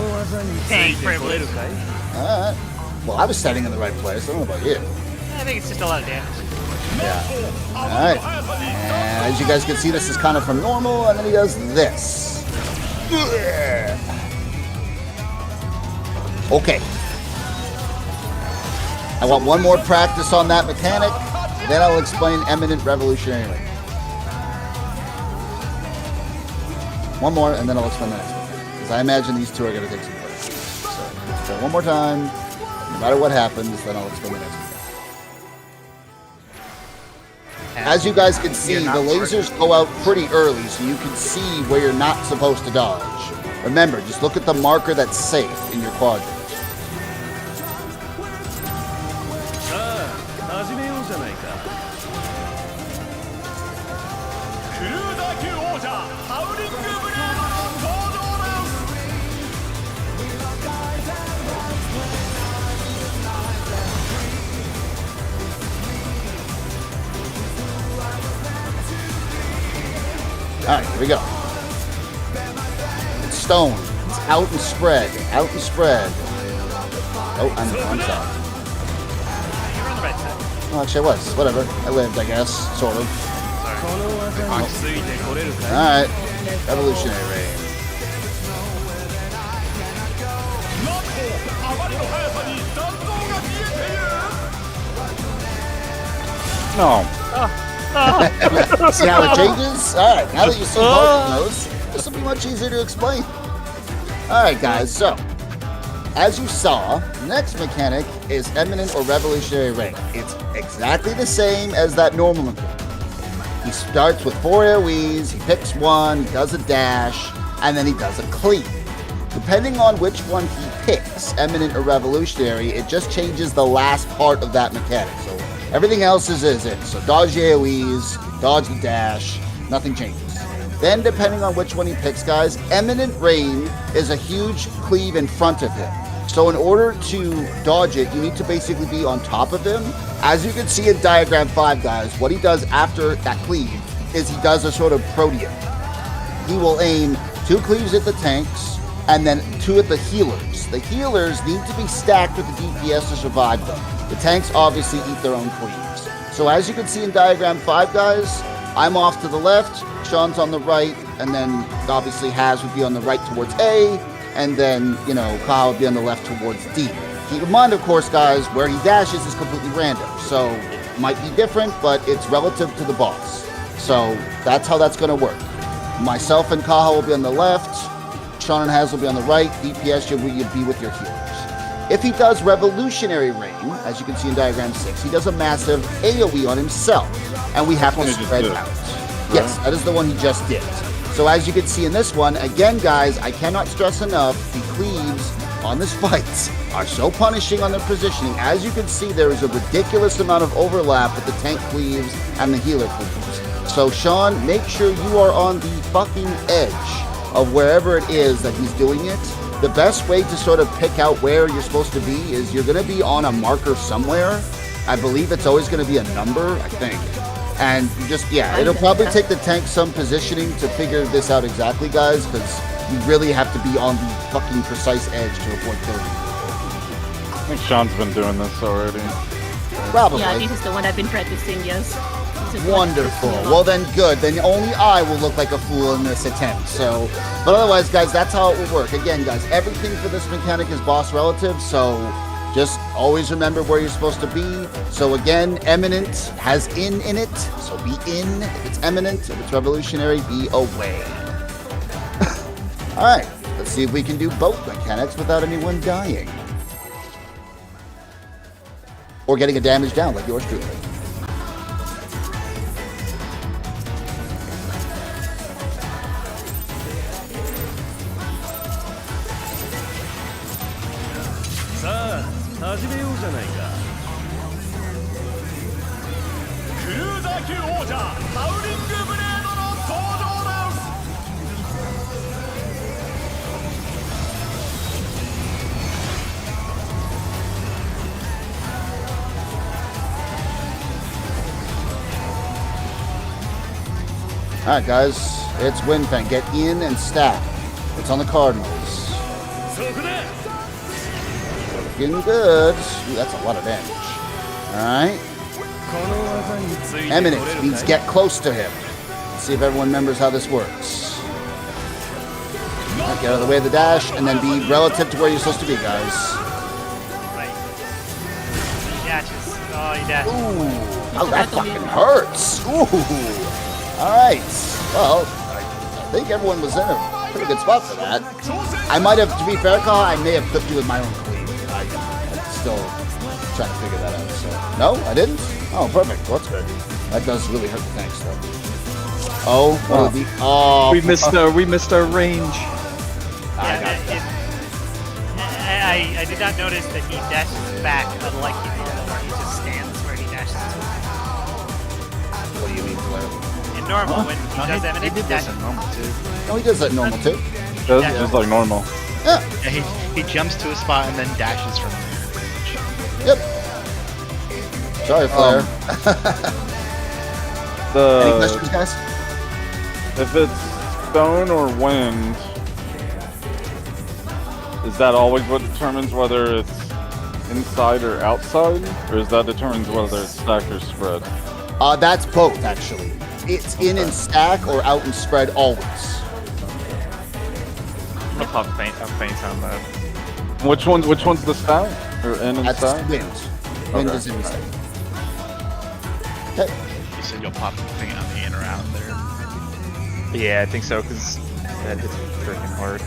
Tank privilege. Alright. Well, I was standing in the right place. I don't know about you. I think it's just a lot of damage. Yeah. Alright. And as you guys can see, this is kind of from normal, and then he does this. Okay. I want one more practice on that mechanic, then I'll explain Eminent Revolutionary Ring. One more, and then I'll explain the next one. Because I imagine these two are going to take some place. So one more time. No matter what happens, then I'll explain the next one. As you guys can see, the lasers go out pretty early, so you can see where you're not supposed to dodge. Remember, just look at the marker that's safe in your quadrant. 始めようじゃないかクルーザー級王者ハウリングブレードの登場です Alright, here we go. It's stone. It's out and spread. Out and spread. Oh, I'm on the wrong side. You're on the right side. Well, actually, I was. Whatever. I lived, I guess. Sort of. この技についてこれるかい Alright. Revolutionary Ray. なんとあまりの速さに弾道が見えている No. See how it changes? Alright, now that you see both of those, this will be much easier to explain. Alright, guys, so as you saw, the next mechanic is Eminent or Revolutionary Ring. It's exactly the same as that normal mechanic. He starts with 4 AoEs, he picks one, he does a dash, and then he does a cleave. Depending on which one he picks, Eminent or Revolutionary, it just changes the last part of that mechanic. So everything else is it. So dodge the AoEs, dodge the dash, nothing changes. Then depending on which one he picks, guys, Eminent Rain is a huge cleave in front of him. So in order to dodge it, you need to basically be on top of him. As you can see in diagram 5, guys, what he does after that cleave is he does a sort of protean. He will aim 2 cleaves at the tanks and then 2 at the healers. The healers need to be stacked with the DPS to survive them. The tanks obviously eat their own cleaves. So as you can see in diagram 5, guys, I'm off to the left, Sean's on the right, and then obviously Haz would be on the right towards A, and then, you know, Kyle would be on the left towards D. Keep in mind, of course, guys, where he dashes is completely random, so it might be different, but it's relative to the boss. So that's how that's going to work. Myself and Kaha will be on the left, Sean and Haz will be on the right, DPS should be with your healers. If he does Revolutionary Rain, as you can see in diagram 6, he does a massive AoE on himself, and we have to spread out. Yes, that is the one he just did. So as you can see in this one, again, guys, I cannot stress enough, the cleaves on this fight are so punishing on their positioning. As you can see, there is a ridiculous amount of overlap with the tank cleaves and the healer cleaves. So Sean, make sure you are on the fucking edge of wherever it is that he's doing it. The best way to sort of pick out where you're supposed to be is you're going to be on a marker somewhere. I believe it's always going to be a number, I think. And you just, yeah, it'll probably take the tank some positioning to figure this out exactly, guys, because you really have to be on the fucking precise edge to avoid killing people. I think Sean's been doing this already. Probably. Yeah, this is the one I've been practicing, yes. This is Wonderful. Well then, good. Then only I will look like a fool in this attempt. So, but otherwise, guys, that's how it will work. Again, guys, everything for this mechanic is boss relative, so just always remember where you're supposed to be. So again, Eminent has in it, so be in. If it's Eminent, if it's Revolutionary, be away. Alright, let's see if we can do both mechanics without anyone dying. Or getting a damage down like yours truly. Sa, 始めようじゃないかクルーザー級王者ハウリングブレードの登場です Alright, guys. It's Winfang. Get in and stack. It's on the Cardinals. Looking good. Ooh, that's a lot of damage. Alright. Eminent means get close to him. Let's see if everyone remembers how this works. Right, get out of the way of the dash, and then be relative to where you're supposed to be, guys. Right. He dashes. Oh, he dashes. Ooh, oh, that fucking hurts. Ooh. Alright. Well, I think everyone was in a pretty good spot for that. I might have, to be fair, Kyle, I may have clipped you with my own cleave. I'm still trying to figure that out. So, no, I didn't? Oh, perfect. Well, that's good. That does really hurt the tanks, though. Oh, what would be? Oh, we missed our range. I did not notice that he dashes back, unlike in normal, where he just stands where he dashes to. What do you mean, Blair? In normal, when he does he eminent, did this in normal too. No, he does that normal, too. That's just like normal. Yeah. Yeah, he jumps to a spot and then dashes from there. Yep. Sorry, Flair. Any questions, guys? If it's stone or wind, is that always what determines whether it's inside or outside? Or is that determines whether it's stacked or spread? That's both, actually. It's in and stack or out and spread always. I'll pop a feint on that. Which one's the stack? Or in and That's stack? wind. Wind Okay. is in and stack. Okay. You said you'll pop the thing on the in or out there. Yeah, I think so, because that hits freaking hard.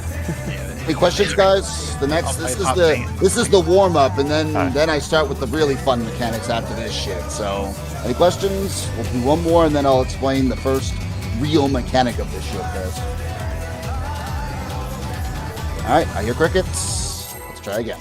Any questions, guys? The next, this is the warm up, and then I start with the really fun mechanics after this shit. So, any questions? We'll do one more, and then I'll explain the first real mechanic of this shit, guys. All right, I hear crickets. Let's try again.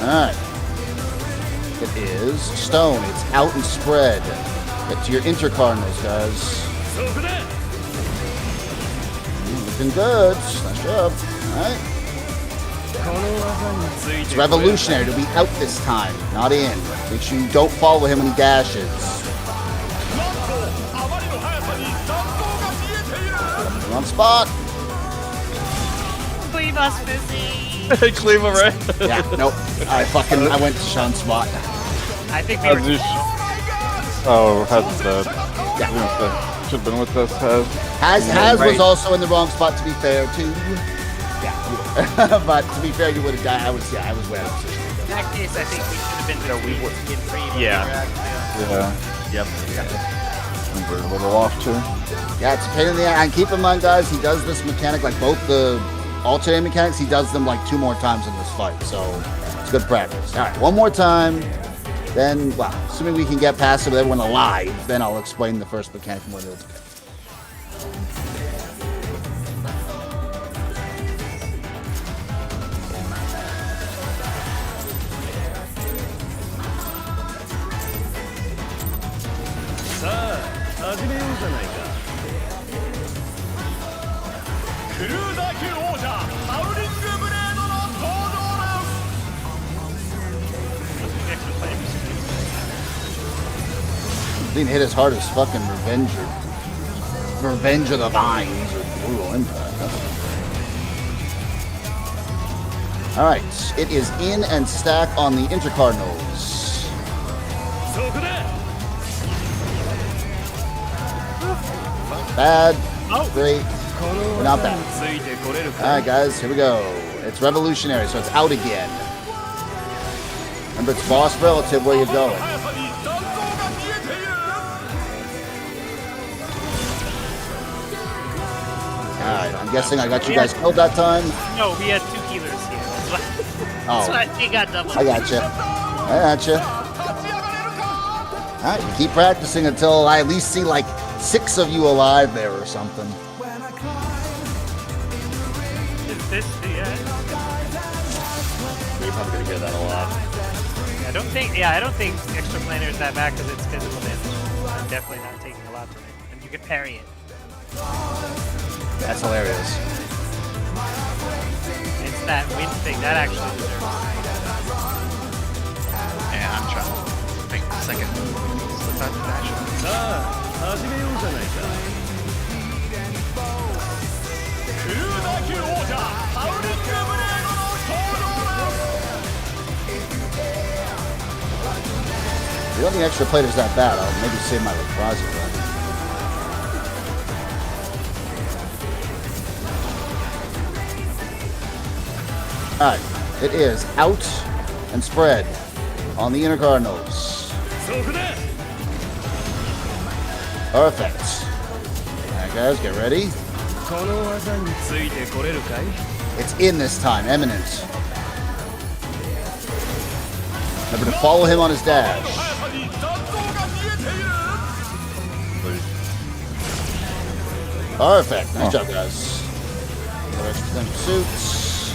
Alright. It is stone. It's out and spread. Get to your intercardinals, guys. Looking good. Nice job. Alright. It's revolutionary to be out this time, not in. Make sure you don't follow him when he dashes. On spot. Leave us busy. Cleave him, right? Yeah, nope. I went to Sean's spot. I think we were. Oh, Has dead. Yeah. Should have been with us, Has. Has Right. was also in the wrong spot, to be fair, too. Yeah. But to be fair, you would have died. I was way out of position. In that case, I think we should have been the we were in free. But Yeah. we were actually, Yep. And we're a little off too. Yeah, it's a pain in the ass. And keep in mind, guys, he does this mechanic, like both the alternating mechanics, he does them like 2 more times in this fight. So it's good practice. All right, one more time. Then, well, assuming we can get past it with everyone alive, then I'll explain the first mechanic more than didn't hit as hard as fucking Revenge of the Vines or Brutal Impact. All right, it is in and stack on the intercardinals. Bad, great, but not bad. All right, guys, here we go. It's revolutionary, so it's out again. Remember, it's boss relative where you're going. Alright, I'm guessing I got you guys killed that time. no, we had 2 healers here. That's Oh, why he got double. I gotcha. I gotcha. Alright, you keep practicing until I at least see like 6 of you alive there or something. Is this the end? You're probably gonna hear that a lot. I don't think extra planar is that bad because it's physical damage. I'm definitely not taking a lot from it. And you can parry it. That's hilarious. It's that wind thing that actually deserves And I'm trying to think the second move. Slip out the dash. さあ始めようじゃないかクルーダー級王者ハウリングブレードの登場だ The only extra plater's that bad. I'll maybe save my Raquazi run. Alright, it is out and spread on the inner Cardinals. そこだ Perfect. Alright guys, get ready. この技についてこれるかい It's in this time, eminent. Remember to follow him on his dash. 速さに残像が見えている Perfect. Nice job, guys. Another extra thing suits.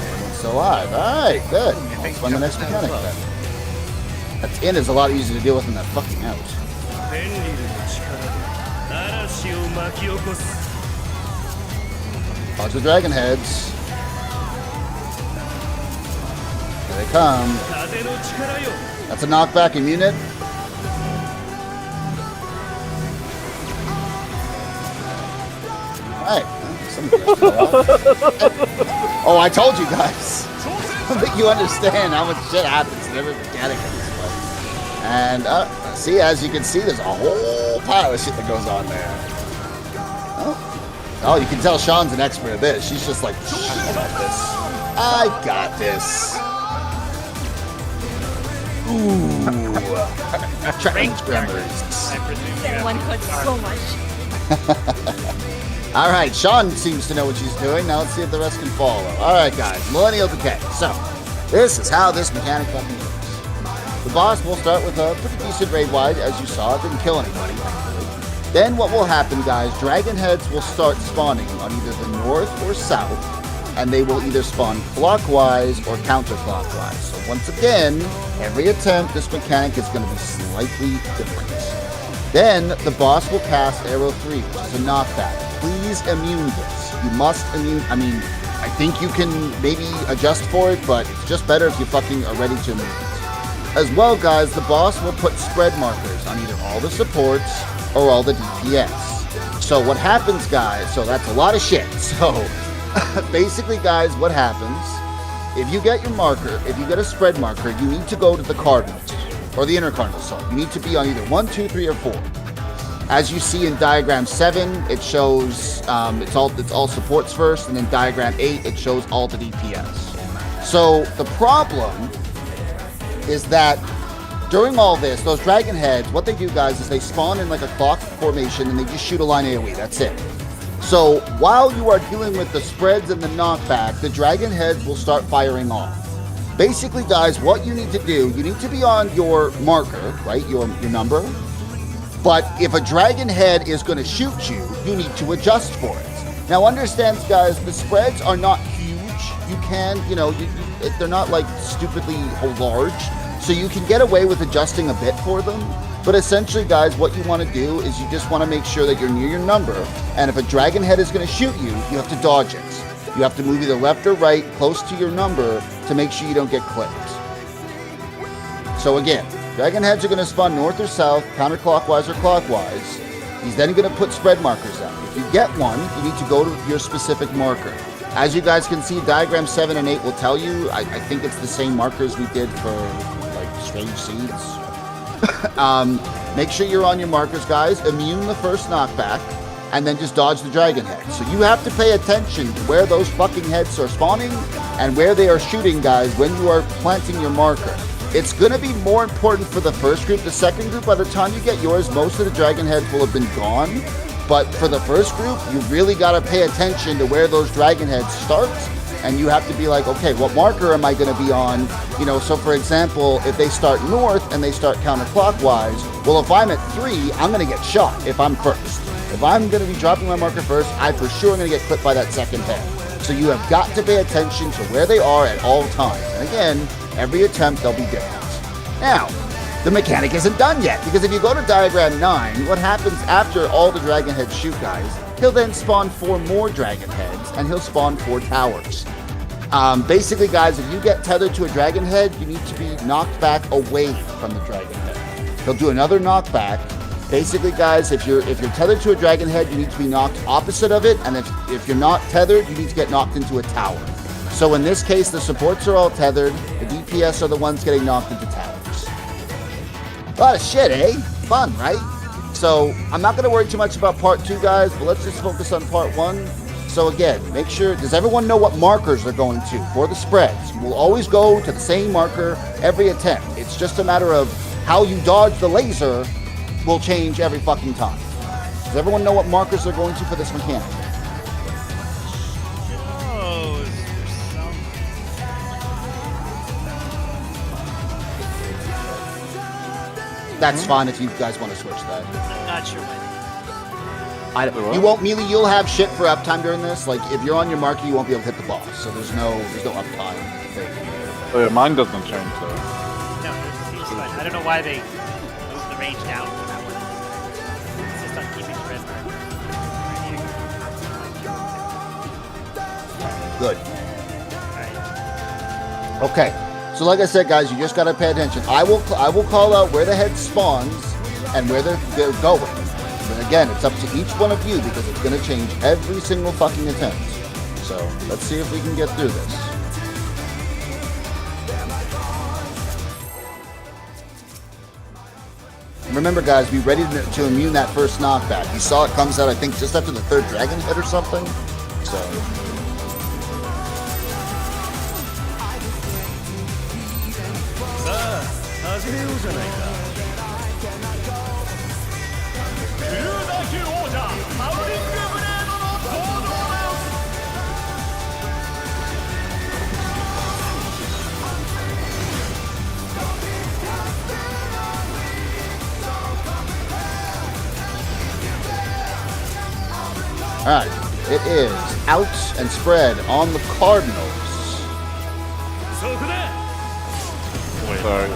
Everyone's still alive. Alright, good. Let's find the next mechanic then. That's in is a lot easier to deal with than that fucking out. ペンリルの力で嵐を巻き起こす Dodge the dragon heads. Here they come. 風の力よ That's a knockback immunit. Alright. Oh, I told you guys. I don't think you understand how much shit happens in every mechanic in this place. And see, as you can see, there's a whole pile of shit that goes on there. Oh, you can tell Sean's an expert at this. She's just like, I got this. I got this. Ooh. Trans grammars. I presume you That have one to hurts start. so much. All right, Sean seems to know what she's doing. Now let's see if the rest can follow. All right, guys, Millennial Decay. So, this is how this mechanic fucking works. The boss will start with a pretty decent raid wide, as you saw. It didn't kill anybody, thankfully. Then what will happen, guys, dragon heads will start spawning on either the north or south, and they will either spawn clockwise or counterclockwise. So once again, every attempt, this mechanic is going to be slightly different. Then the boss will cast Arrow 3, which is a knockback. Please immune this. You must immune. I mean, I think you can maybe adjust for it, but it's just better if you fucking are ready to immune it. As well, guys, the boss will put spread markers on either all the supports or all the DPS. So what happens, guys, so that's a lot of shit. So basically, guys, what happens, if you get your marker, if you get a spread marker, you need to go to the cardinals, or the inner cardinals, sorry. You need to be on either 1, 2, 3, or 4. As you see in diagram 7, it shows it's all supports first, and then diagram 8, it shows all the DPS. So the problem is that during all this, those dragon heads, what they do, guys, is they spawn in like a clock formation and they just shoot a line AoE. That's it. So while you are dealing with the spreads and the knockback, the dragon heads will start firing off. Basically, guys, what you need to do, you need to be on your marker, right? Your number. But if a dragon head is going to shoot you, you need to adjust for it. Now, understand, guys, the spreads are not huge. You can, they're not like stupidly large. So you can get away with adjusting a bit for them. But essentially, guys, what you want to do is you just want to make sure that you're near your number. And if a dragon head is going to shoot you, you have to dodge it. You have to move either left or right close to your number to make sure you don't get clipped. So again, dragon heads are going to spawn north or south, counterclockwise or clockwise. He's then going to put spread markers out. If you get one, you need to go to your specific marker. As you guys can see, diagram 7 and 8 will tell you. I think it's the same markers we did for like strange seeds. Make sure you're on your markers, guys. Immune the first knockback, and then just dodge the dragon head. So you have to pay attention to where those fucking heads are spawning and where they are shooting, guys, when you are planting your marker. It's going to be more important for the first group. The second group, by the time you get yours, most of the dragon heads will have been gone. But for the first group, you really got to pay attention to where those dragon heads start and you have to be like, okay, what marker am I going to be on? You know, so for example, if they start north and they start counterclockwise, well, if I'm at 3, I'm going to get shot if I'm first. If I'm going to be dropping my marker first, I for sure am going to get clipped by that second head. So you have got to pay attention to where they are at all times. And again, every attempt they'll be different. Now, the mechanic isn't done yet, because if you go to diagram 9, what happens after all the dragon heads shoot guys, he'll then spawn 4 more dragon heads, and he'll spawn 4 towers. Basically, guys, if you get tethered to a dragon head, you need to be knocked back away from the dragon head. He'll do another knockback. Basically, guys, if you're tethered to a dragon head, you need to be knocked opposite of it, and if you're not tethered, you need to get knocked into a tower. So in this case, the supports are all tethered, the DPS are the ones getting knocked into towers. A lot of shit, eh? Fun, right? So I'm not going to worry too much about part 2, guys, but let's just focus on part 1. So again, make sure, does everyone know what markers they're going to for the spreads? You will always go to the same marker every attempt. It's just a matter of how you dodge the laser will change every fucking time. Does everyone know what markers they're going to for this mechanic? Oh, is there some... That's fine if you guys want to switch that. I'm not sure when. You won't melee, you'll have shit for uptime during this. Like, if you're on your marker, you won't be able to hit the boss. So there's no uptime thing. Oh, yeah, mine doesn't change though. No, it seems fine. I don't know why they moved the range down for that one. It's just on keeping the red mark. Good. Alright. Okay. So like I said, guys, you just gotta pay attention. I will call out where the head spawns and where they're going. But again, it's up to each one of you because it's gonna change every single fucking attempt. So let's see if we can get through this. Remember, guys, be ready to immune that first knockback. You saw it comes out, I think, just after the 3rd dragon hit or something. So. Alright, it is out and spread on the Cardinals. Wait. Sorry,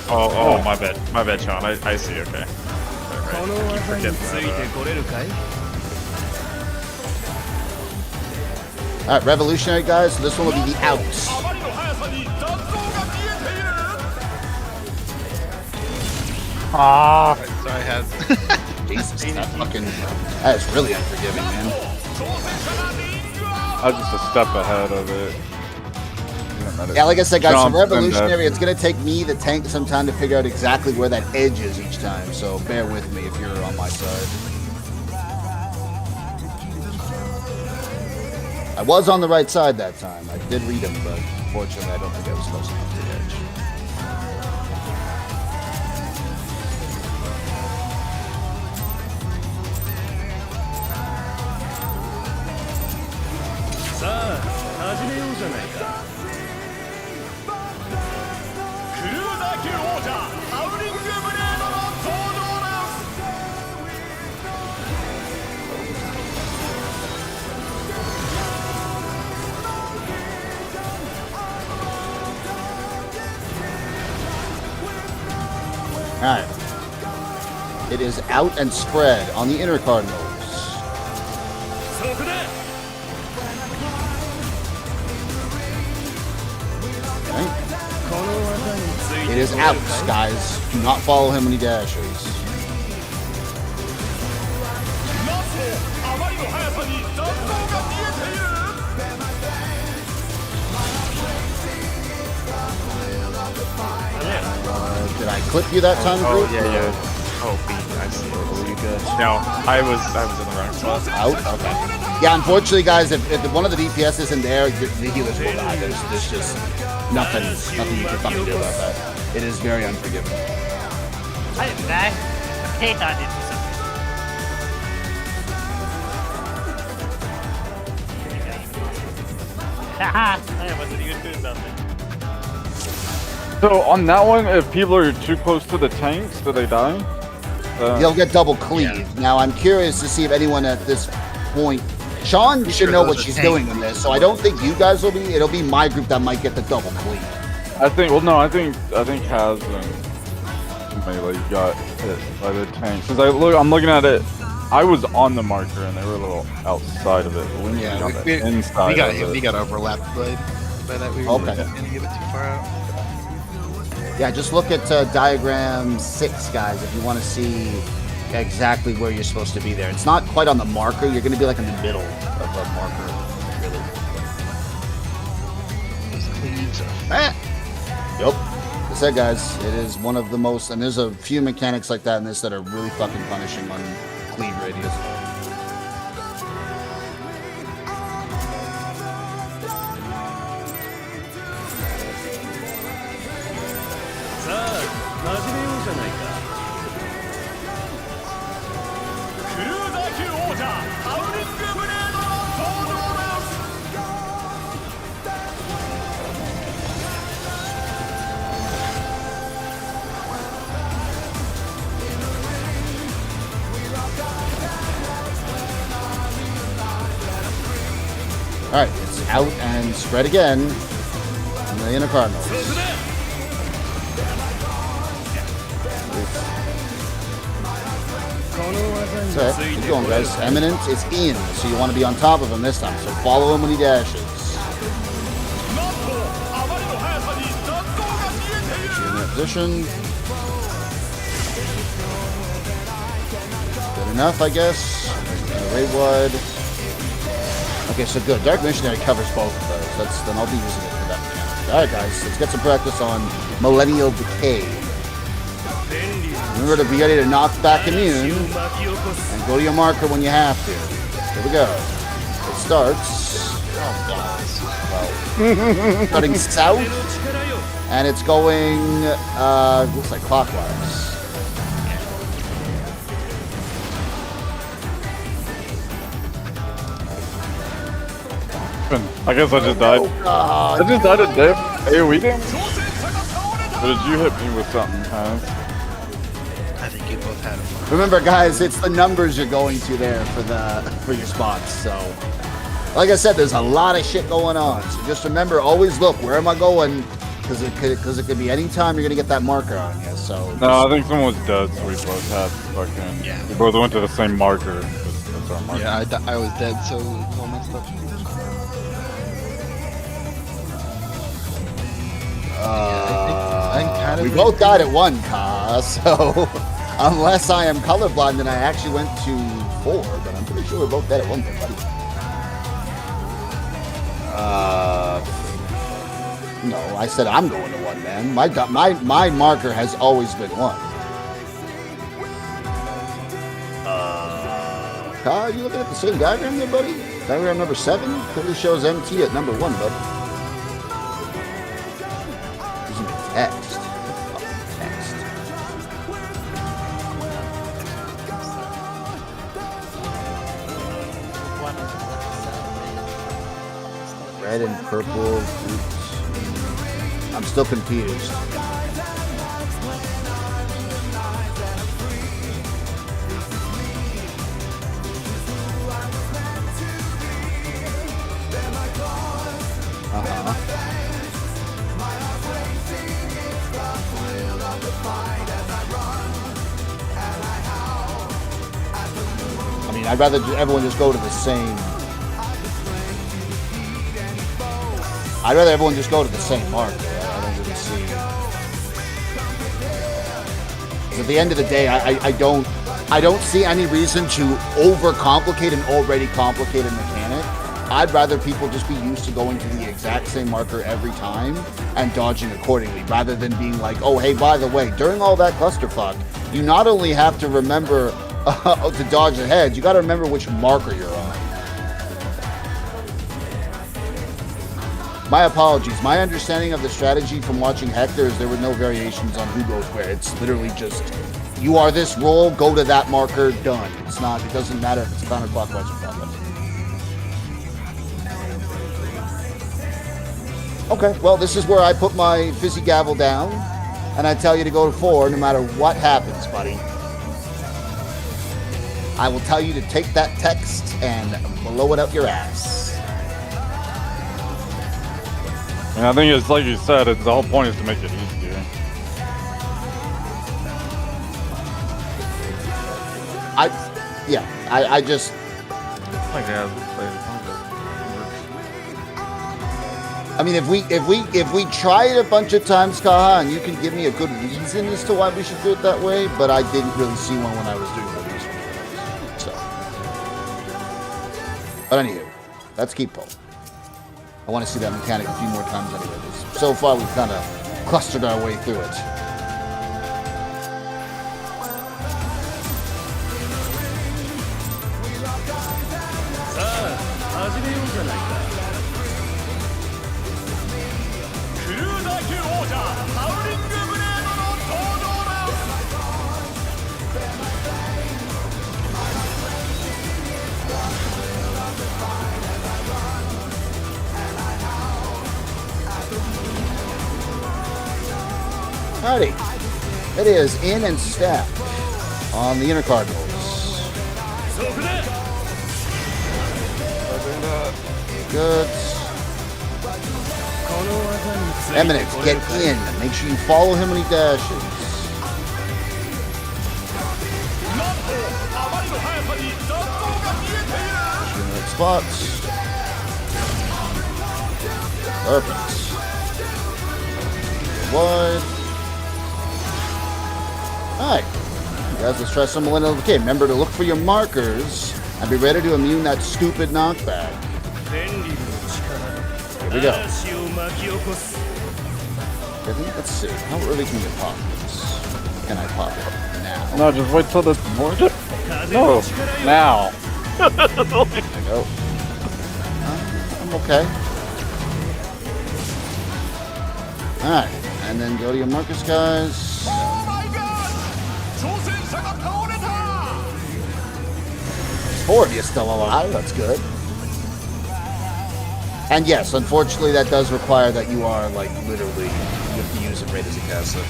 Oh, my bad, Sean. I see. Okay. I keep forgetting that. Alright, Revolutionary, guys, so this one will be the outs. So I have. Jesus, that is really unforgiving, man. I was just a step ahead of it. Yeah, like I said, guys, Jump for and Revolutionary, it's going to take me, the tank, some time to figure out exactly where that edge is each time, so bear with me if you're on my side. I was on the right side that time. I did read him, but unfortunately, I don't think I was close enough to the edge. Alright. It is out and spread on the inner Cardinals. Okay. It is out, guys. Do not follow him when he dashes. Did I clip you that time, Oh, group? yeah. Oh, B. I see. Oh, you good? No, I was in the wrong spot. Out? Okay. Yeah, unfortunately, guys, if one of the DPS isn't there, the healers will die. There's just nothing you can fucking do about that. It is very unforgiving. I didn't die. Payton did for some reason. I wasn't even doing something. So on that one, if people are too close to the tanks, do they die? You'll get double cleave. Now I'm curious to see if anyone at this point. Sean should know what she's doing in this, so I don't think you guys will be. It'll be my group that might get the double cleave. I think. Well, no, I think Kaz and Melee got hit by the tanks. Cause I'm looking at it. I was on the marker and they were a little outside of it. Yeah, on the inside. We got overlapped by that. We Okay. didn't get it too far out. Yeah, just look at diagram 6, guys, if you want to see exactly where you're supposed to be there. It's not quite on the marker. You're going to be like in the middle of the marker, really. Those cleaves are fat. Yep. Like I said, guys, it is one of the most, and there's a few mechanics like that in this that are really fucking punishing on cleave radius. All right, it's out and spread again. Million of Cardinals. So, keep going, guys. Eminent is in, so you want to be on top of him this time. So follow him when he dashes. Get you in that position. Good enough, I guess. Raid wide. Okay, so good. Dark Missionary covers both of those. Then I'll be using it for that. Alright, guys, let's get some practice on Millennial Decay. Remember to be ready to knock back immune and go to your marker when you have to. Here we go. It starts. Well, starting south, and it's going. Looks like clockwise. I guess I just died. I just died at death. AoE damage? Or did you hit me with something, Hans? I think you both had them. Remember, guys, it's the numbers you're going to there for your spots. So, like I said, there's a lot of shit going on. So just remember, always look, where am I going? Because it could be any time you're gonna get that marker on you. So. No, I think someone was dead, so we both had fucking. Yeah. We both went to the same marker. That's our marker. Yeah, I was dead, so all messed up. We both died at 1, Ka, so unless I am colorblind, then I actually went to 4, but I'm pretty sure we're both dead at 1 there, buddy. No, I said I'm going to 1, man. My marker has always been 1. Ka, you looking at the same diagram there, buddy? Diagram number 7 clearly shows MT at number 1, bud. Text. Text. Red and purple. Oops. I'm still confused. I mean, I'd rather everyone just go to the same. I'd rather everyone just go to the same marker. I don't really see. 'Cause at the end of the day, I don't see any reason to overcomplicate an already complicated mechanic. I'd rather people just be used to going to the exact same marker every time and dodging accordingly, rather than being like, oh, hey, by the way, during all that clusterfuck, you not only have to remember to dodge ahead, you got to remember which marker you're on. My apologies. My understanding of the strategy from watching Hector is there were no variations on who goes where. It's literally just, you are this roll, go to that marker, done. It's not, it doesn't matter if it's counterclockwise or clockwise. Okay, well, this is where I put my fizzy gavel down, and I tell you to go to 4 no matter what happens, buddy. I will tell you to take that text and blow it up your ass. And I think it's like you said, the whole point is to make it easier. I just... Like that, I mean, if we try it a bunch of times, Kaha, and you can give me a good reason as to why we should do it that way, but I didn't really see one when I was doing the research. So, but anywho, let's keep pulling. I want to see that mechanic a few more times anyway. So far, we've kind of clustered our way through it. Alrighty. It is in and step on the inner cardinals. Good. Eminent, get in. Make sure you follow him when he dashes. Push in the right spots. Perfect. Wide. Alright. Guys, let's try some Millennial Decay. Remember to look for your markers and be ready to immune that stupid knockback. Here we go. Let's see. How early can you pop this? Can I pop it now? No, just wait till the No, now. There we go. I'm okay. Alright. And then go to your markers, guys. Four of you still alive. That's good. And yes, unfortunately, that does require that you are, like, literally, you have to use it right as a caster.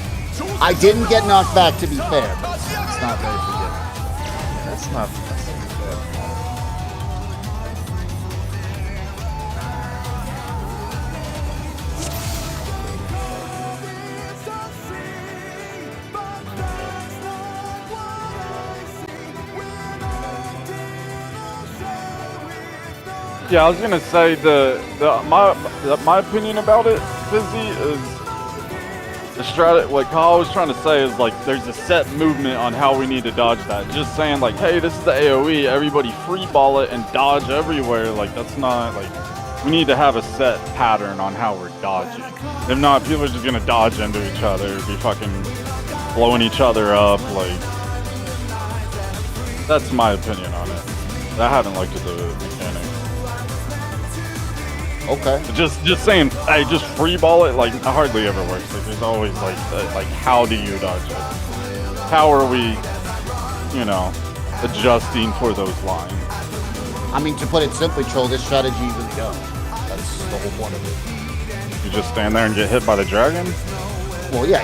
I didn't get knocked back, to be fair, but it's not very forgiving. That's not. Yeah, I was gonna say my opinion about it, Fizzy, is the strategy. What Kyle was trying to say is like there's a set movement on how we need to dodge that. Just saying like, hey, this is the AOE, everybody free ball it and dodge everywhere. Like that's not like we need to have a set pattern on how we're dodging. If not, people are just gonna dodge into each other, be fucking blowing each other up. Like that's my opinion on it. I haven't looked at the mechanics. Okay. Just saying, hey, just free ball it, like, hardly ever works. Like, there's always, like, how do you dodge it? How are we, you know, adjusting for those lines? I mean, to put it simply, Troll, this strategy really goes. That's the whole point of it. You just stand there and get hit by the dragon? Well, yeah,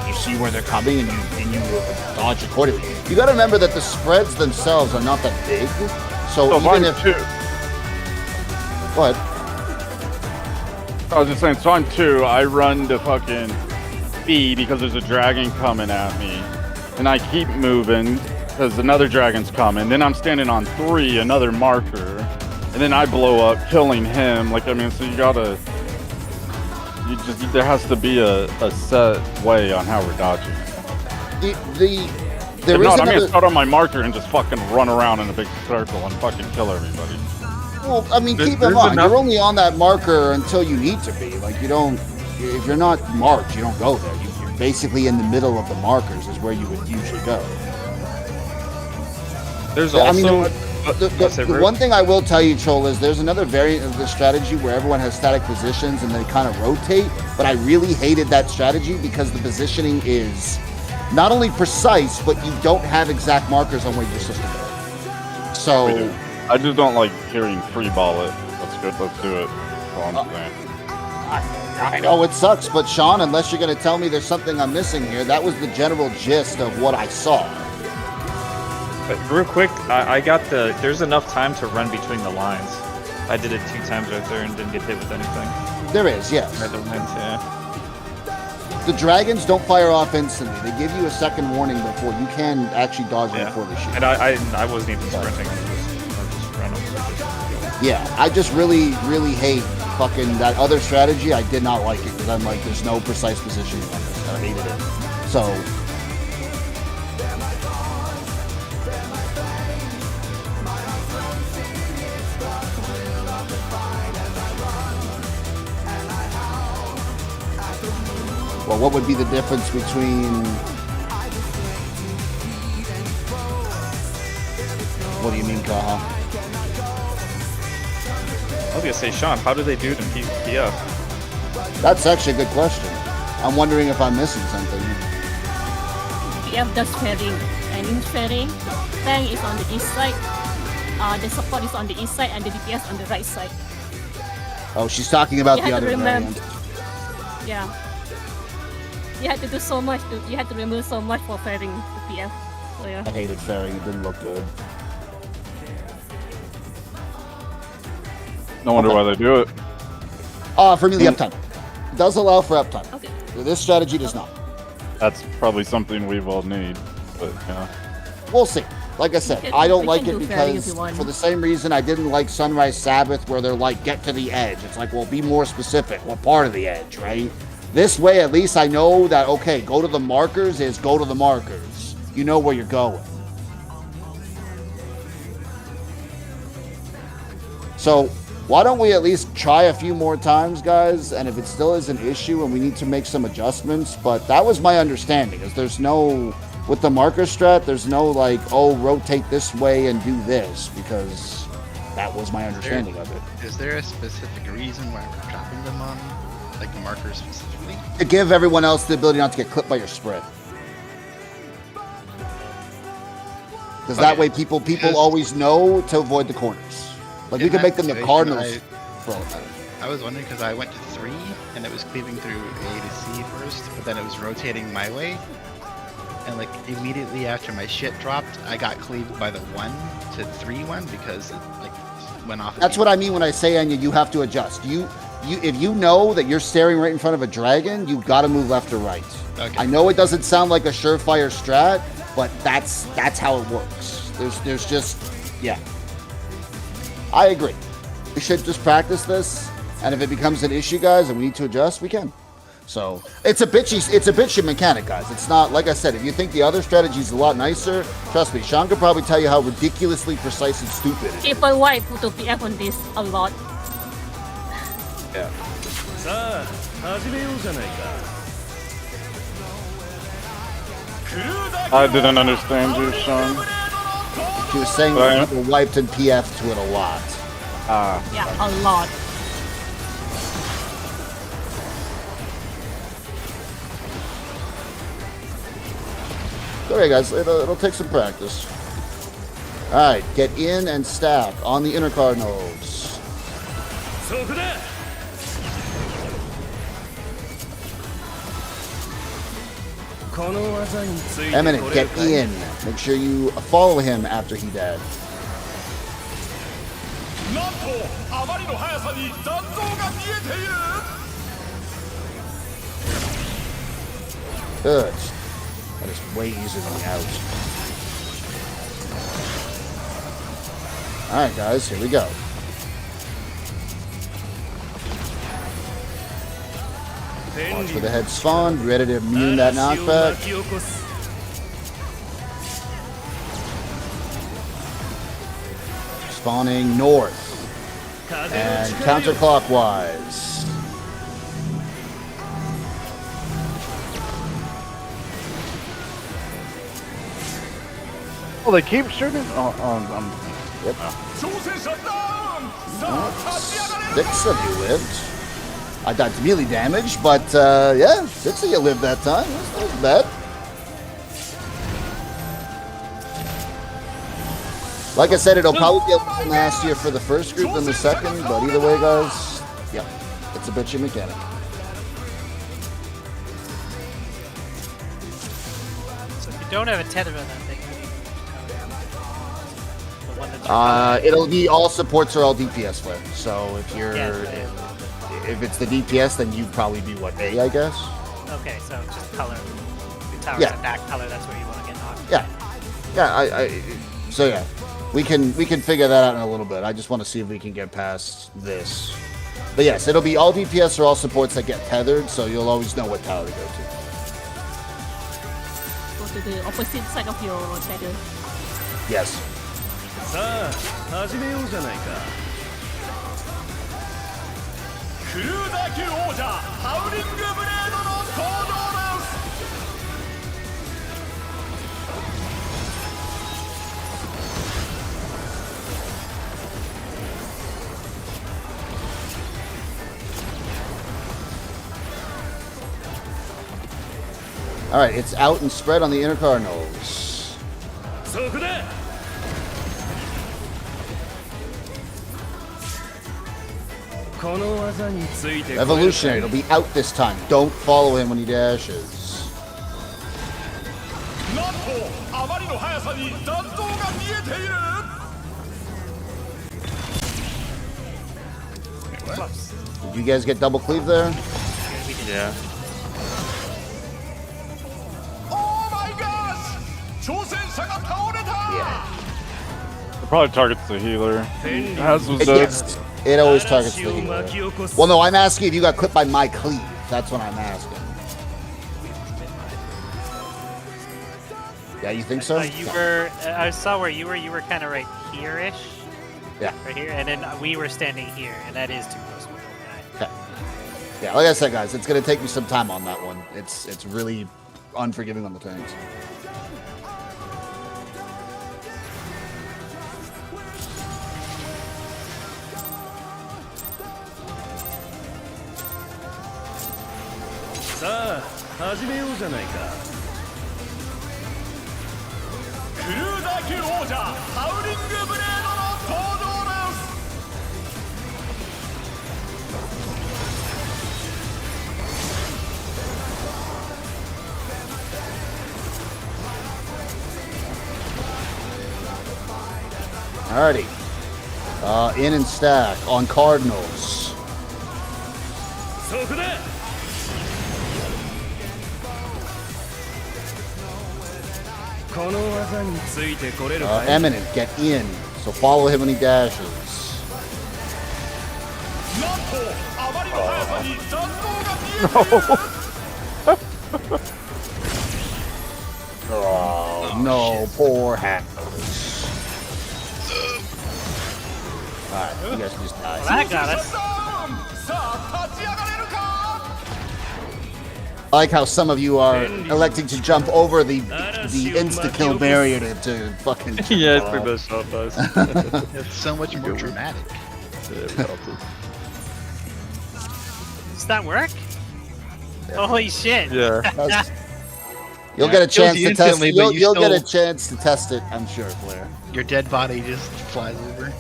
you see where they're coming and you dodge accordingly. You gotta remember that the spreads themselves are not that big, so even if... What? I was just saying, so on 2, I run to fucking B because there's a dragon coming at me. And I keep moving because another dragon's coming. Then I'm standing on 3, another marker. And then I blow up, killing him. Like, I mean, so you gotta... there has to be a set way on how we're dodging. I'm gonna start on my marker and just fucking run around in a big circle and fucking kill everybody. Well, I mean, keep in mind, you're only on that marker until you need to be. Like, you don't, if you're not marked, you don't go there. You're basically in the middle of the markers is where you would usually go. There's also... the one thing I will tell you, Troll, is there's another variant of this strategy where everyone has static positions and they kind of rotate, but I really hated that strategy because the positioning is not only precise, but you don't have exact markers on where you're supposed to go. So... I just don't like hearing free ball it. That's good, let's do it. That's all I'm saying. I know it sucks, but Sean, unless you're going to tell me there's something I'm missing here, that was the general gist of what I saw. But real quick, I got the. There's enough time to run between the lines. I did it 2 times right there and didn't get hit with anything. There is, yes. Right, the lines, yeah. The dragons don't fire off instantly. They give you a second warning before you can actually dodge them before they shoot. And I wasn't even sprinting. I just ran over. Yeah, I just really hate fucking that other strategy. I did not like it because I'm like, there's no precise positioning on this. I hated it. So. Well, what would be the difference between... What do you mean, Kaha? I was gonna say, Sean, how do they do it in PF? That's actually a good question. I'm wondering if I'm missing something. PF does ferrying, and in ferrying, tank is on the east side, the support is on the east side, and the DPS on the right side. Oh, she's talking about You the had to other remember. variant. Yeah. You had to do so much. You had to remove so much for ferrying the PF. So yeah. I hated ferrying. It didn't look good. No wonder why they do it. For me, the uptime. It does allow for uptime. Okay. This strategy does not. That's probably something we will need, but yeah. We'll see. Like I said, We can- I don't we like can it do ferrying if because you want. for the same reason I didn't like Sunrise Sabbath where they're like, get to the edge. It's like, well, be more specific. What part of the edge, right? This way, at least I know that, okay, go to the markers is go to the markers. You know where you're going. So, why don't we at least try a few more times, guys? And if it still is an issue and we need to make some adjustments, but that was my understanding, is there's no, with the marker strat, there's no like, oh, rotate this way and do this, because that was my understanding of it. Is there a specific reason why we're dropping them on, like, the markers specifically? To give everyone else the ability not to get clipped by your spread. Because that Okay. way people Because- always know to avoid the corners. Like, we In could that make them the situation, Cardinals. I was wondering because I went to 3 and it was cleaving through A to C first, but then it was rotating my way. And like immediately after my shit dropped, I got cleaved by the 1 to 3 one because it like went off. That's what I mean when I say, Anya, you have to adjust. If you know that you're staring right in front of a dragon, you've got to move left or right. Okay. I know it doesn't sound like a surefire strat, but that's how it works. There's just, yeah. I agree. We should just practice this, and if it becomes an issue, guys, and we need to adjust, we can. So it's a bitchy mechanic, guys. It's not, like I said, if you think the other strategy is a lot nicer, trust me, Sean could probably tell you how ridiculously precise and stupid it is. People wipe to PF on this a lot. Yeah. さあ始めようじゃないか I didn't understand you, Sean. She was saying Right. that people wiped and PF to it a lot. Yeah, a lot. Alright, guys, it'll take some practice. Alright, get in and stack on the inner cardinals. そこだ この技について Eminent, これ get かい in. Make sure you follow him after he dead. なんとあまりの速さに残像が見えている Good. That is way easier than the out. Alright, guys, here we go. Watch for the head spawn. Be ready to immune that knockback. Spawning north. And counterclockwise. Oh, they keep shooting? Yep. 挑戦者ダウンさあ立ち上がれ Six of you lived. I got melee damage, but yeah, 6 of you lived that time. That wasn't bad. Like I said, it'll probably be a little nastier for the first group than the second, but either way, guys, yeah, it's Mitsubishi mechanic. So if you don't have a tether on that thing, the one that It'll be all supports are all DPS flare. So if you're Yeah. if it's the DPS, then you'd probably be what, A, I guess. okay, so just color. The tower's Yeah. at that color. That's where you want to get knocked. Yeah, yeah. So yeah, we can figure that out in a little bit. I just want to see if we can get past this. But yes, it'll be all DPS or all supports that get tethered, so you'll always know what tower to go to. Go to the opposite side of your tether. Yes. さあ始めようじゃないかクルーザー級王者ハウリングブレードの登場です All right, it's out and spread on the inner cardinals. そこだ Evolutionary, it'll be out this time. Don't follow him when he dashes. なんとあまりの速さに残像が見えている Did you guys get double cleave there? Yeah. Oh my gosh 挑戦者が倒れた It probably targets the healer. As was dead. Yes, it always targets the healer. Well, no, I'm asking if you got clipped by my cleave. That's what I'm asking. Yeah, you think so? You were. I saw where you were. You were kind of right here-ish. Yeah. Right here, and then we were standing here, and that is too close. Okay. Yeah, like I said, guys, it's gonna take me some time on that one. It's really unforgiving on the tanks.さあ始めようじゃないかクルーザー級王者ハウリングブレードの登場です Alrighty. In and stack on Cardinals. そこだ Eminent, get in. So follow him when he dashes. なんとあまりの速さに残像が見えている Oh, no, poor Hackers. Alright, you guys can just die. That got us. さあ立ち上がれるか I like how some of you are electing to jump over the insta-kill barrier to fucking... Yeah, it's pretty much shot us. It's so much more dramatic. Does that work? Holy shit! Yeah. You'll get a chance Kills you to test instantly, it. but you You'll get a still- chance to test it, I'm sure, Blair. Your dead body just flies over.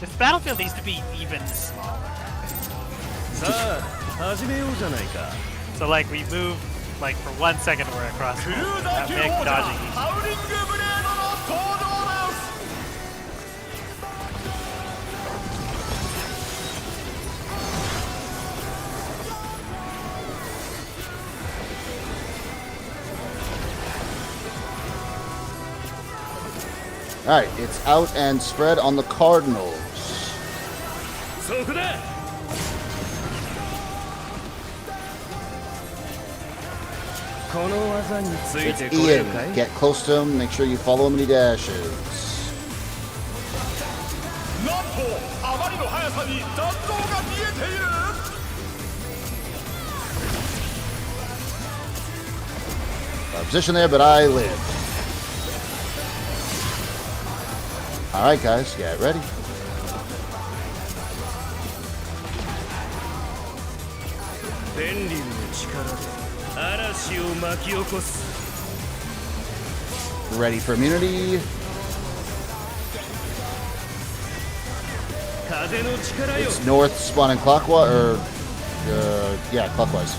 This battlefield needs to be even smaller. さあ始めようじゃないか So like we move like for 1 second we're across ク the ルー board. ザー That 級 big 王者 dodging. ハウリングブレードの登場です Alright, it's out and spread on the Cardinals. そこだ It's Ian. Get close to him, make sure you follow him when he dashes. なんとあまりの速さに残像が見えている Position there, but I live. Alright, guys, get ready. Ready for immunity. It's north spawning clockwise, or yeah, clockwise.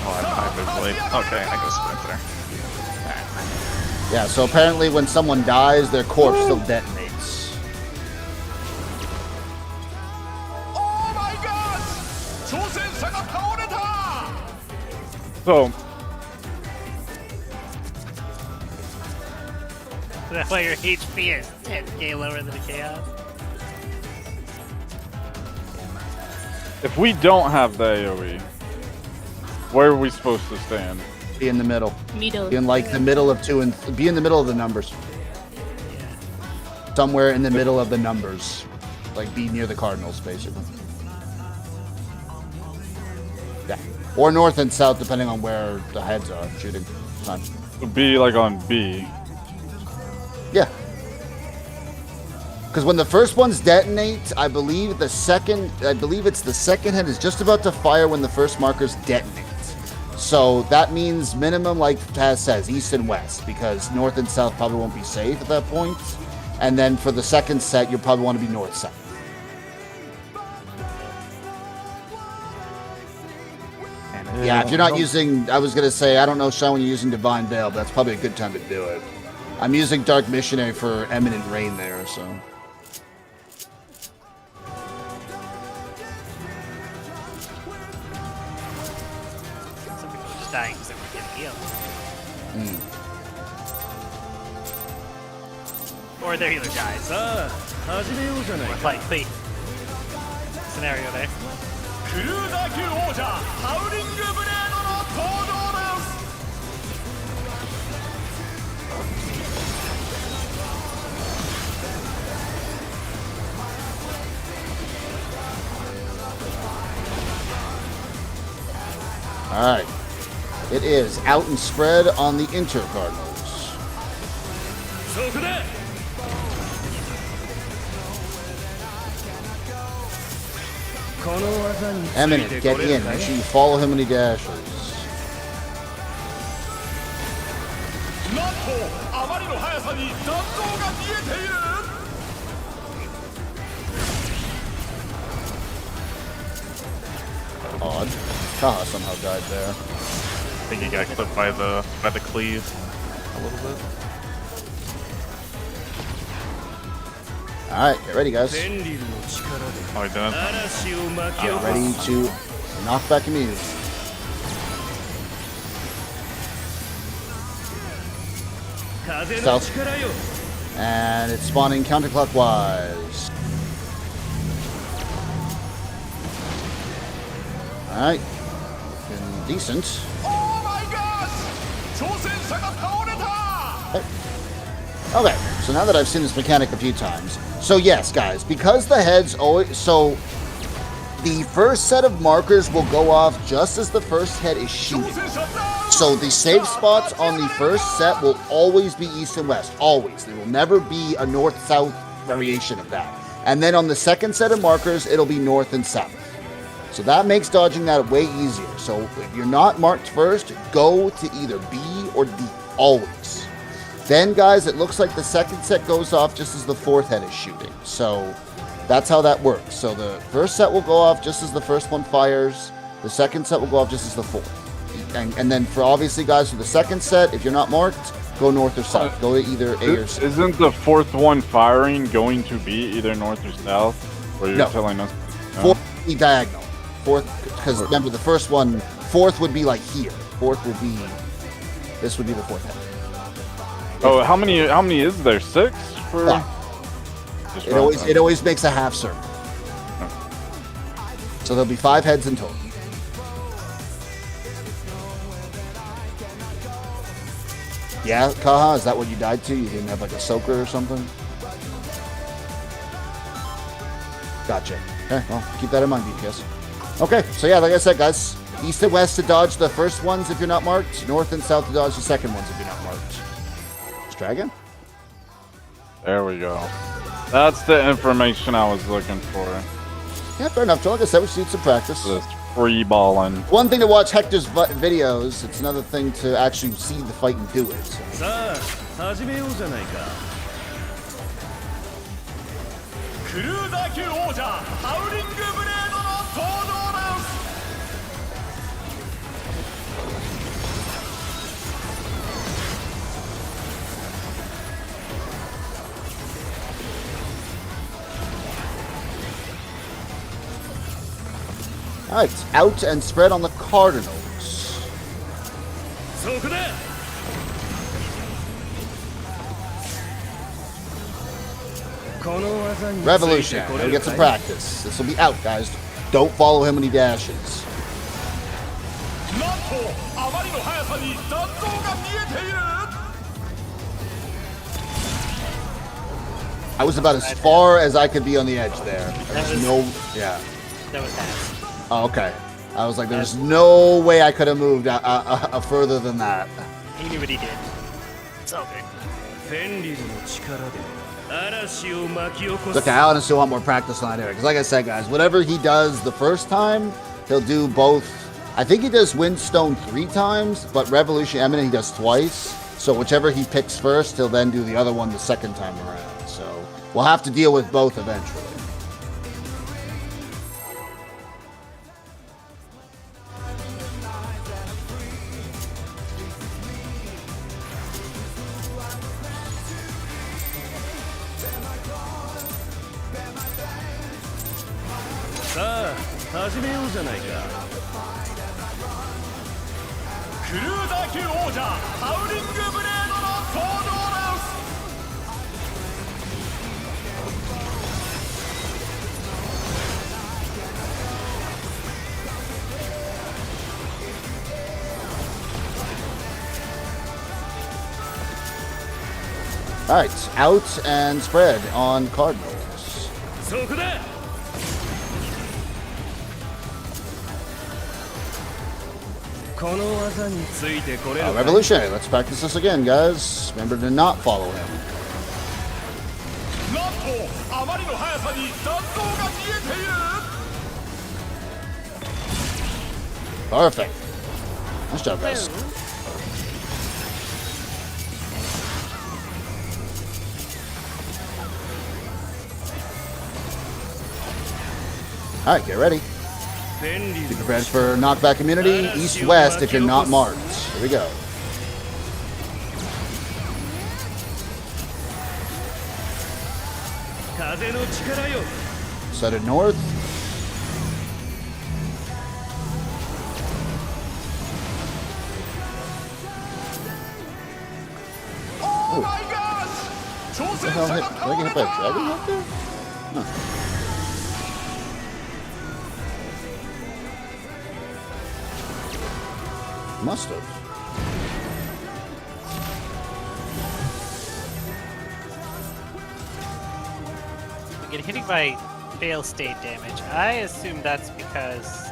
Oh, I moved late. Okay, I go sprint there. Yeah, so apparently when someone dies, their corpse still detonates. Oh my god! 挑戦者が倒れた! So, That's why your HP is 10k lower than the chaos. if we don't have the AoE, where are we supposed to stand? Be in the middle. Middle. Be in like the middle of be in the middle of the numbers. Somewhere in the middle of the numbers. Like be near the Cardinals, basically. Yeah. Or north and south, depending on where the heads are shooting. Time. Be like on B. Yeah. Because when the first ones detonate, I believe it's the second head is just about to fire when the first markers detonate. So that means minimum, like Taz says, east and west, because north and south probably won't be safe at that point. And then for the second set, you'll probably want to be north-south. Yeah, if you're not using, I was going to say, I don't know, Sean, when you're using Divine Veil, but that's probably a good time to do it. I'm using Dark Missionary for Eminent Rain there, so. Some people are just dying because they weren't getting healed. Or their healer dies. More likely scenario there. クルーザー級王者ハウリングブレードの登場です! Alright. It is out and spread on the Inter Cardinals. そこで Eminent, get in. Make sure you follow him when he dashes. なんとあまりの速さに弾道が見えている! Odd. Kaha somehow died there. I think he got clipped by the cleave a little bit. Alright, get ready, guys. Oh, he didn't. Get ready to knock back immediately. South. And it's spawning counterclockwise. Alright. Been decent. Oh my gosh! 挑戦者が倒れた! Okay, so now that I've seen this mechanic a few times. So yes, guys, because the heads always... So, the first set of markers will go off just as the first head is shooting. So the safe spots on the first set will always be east and west. Always. There will never be a north-south variation of that. And then on the second set of markers, it'll be north and south. So that makes dodging that way easier. So if you're not marked first, go to either B or D. Always. Then, guys, it looks like the second set goes off just as the fourth head is shooting. So that's how that works. So the first set will go off just as the first one fires. The second set will go off just as the fourth. And then for obviously, guys, for the second set, if you're not marked, go north or south. Go to either A or C. Isn't the fourth one firing going to be either north or south? Or you're telling us? No? Fourth would be diagonal. Fourth, because remember the first one, fourth would be like here. Fourth would be, this would be the fourth head. Oh, how many is there? 6 for? Yeah. It always makes a half circle. So there'll be 5 heads in total. Yeah, Kaha, is that what you died to? You didn't have like a soaker or something? Gotcha. Okay, well, keep that in mind, BPS. Okay, so yeah, like I said, guys, east and west to dodge the first ones if you're not marked, north and south to dodge the second ones if you're not marked. Let's try again. There we go. That's the information I was looking for. Yeah, fair enough. So like I said, we just need some practice. This free balling. One thing to watch Hector's videos, it's another thing to actually see the fight and do it. さあ始めようじゃないか。クルーザー級王者ハウリングブレードの登場です。 Alright, out and spread on the Cardinals. そこだ。 Revolution. Gotta get some practice. This will be out, guys. Don't follow him when he dashes. なんとあまりの速さに残像が見えている。 I was about as far as I could be on the edge there. There's no... Yeah. That was fast. Oh, okay. I was like, there's no way I could have moved further than that. He knew what he did. It's all good. フェンリルの力で嵐を巻き起こ It's す。 okay, I honestly want more practice on that area. Because like I said, guys, whatever he does the first time, he'll do both. I think he does Windstone 3 times, but Revolution Eminent he does twice. So whichever he picks first, he'll then do the other one the second time around. So we'll have to deal with both eventually. Sa 始めようじゃないか。クルーザー級王者ハウリングブレードの登場です。 Alright, out and spread on Cardinals. そこだ。 Revolutionary, let's practice this again, guys. Remember to not follow him. なんとあまりの速さに残像が見えている。 Perfect. Nice job, guys. Alright, get ready. Be prepared for knockback immunity, east-west if you're not marked. Here we go. Set it north. Oh my gosh! What the hell hit? Did I get hit by a dragon up there? Huh. Must have. We get hitting by fail state damage. I assume that's because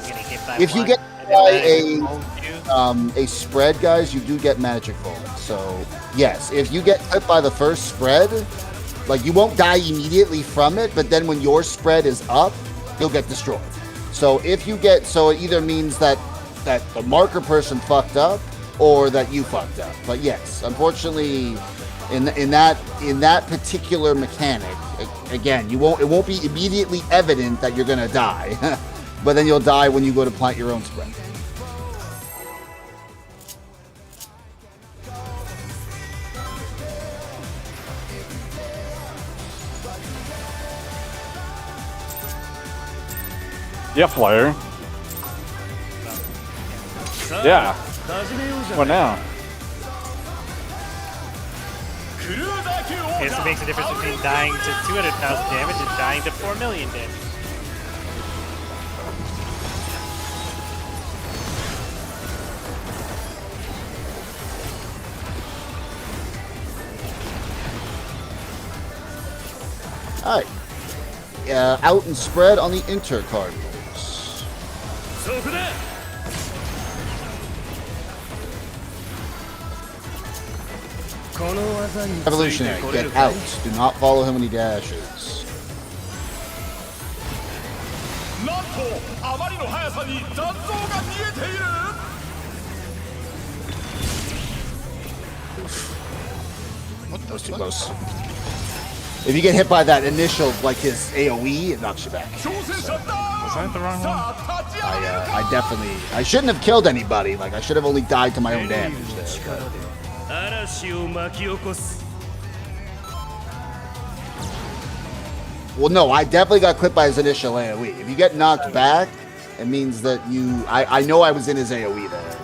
you're getting hit by If you one, get and by then magic you. a spread, guys, you do get magic foam. So yes, if you get hit by the first spread, like you won't die immediately from it, but then when your spread is up, you'll get destroyed. So if you get, so it either means that the marker person fucked up or that you fucked up. But yes, unfortunately, in that particular mechanic, again, it won't be immediately evident that you're gonna die, but then you'll die when you go to plant your own spread. Yeah, flare. Yeah. What now? Okay, so it makes a difference between dying to 200,000 damage and dying to 4 million damage. Alright. Out and spread on the Inter Cardinals. Evolutionary, get out. Do not follow him when he dashes. なんとあまりの速さに残像が見えている What That was the too fuck? close. If you get hit by that initial, like his AoE, it knocks you back. 挑戦者だ Was I the wrong one? さあ立ち上がれるか I definitely, I shouldn't have killed anybody. Like I should have only died to my own damage there. But 嵐を巻き起こす well, no, I definitely got clipped by his initial AoE. If you get knocked back, it means that you. I know I was in his AoE there.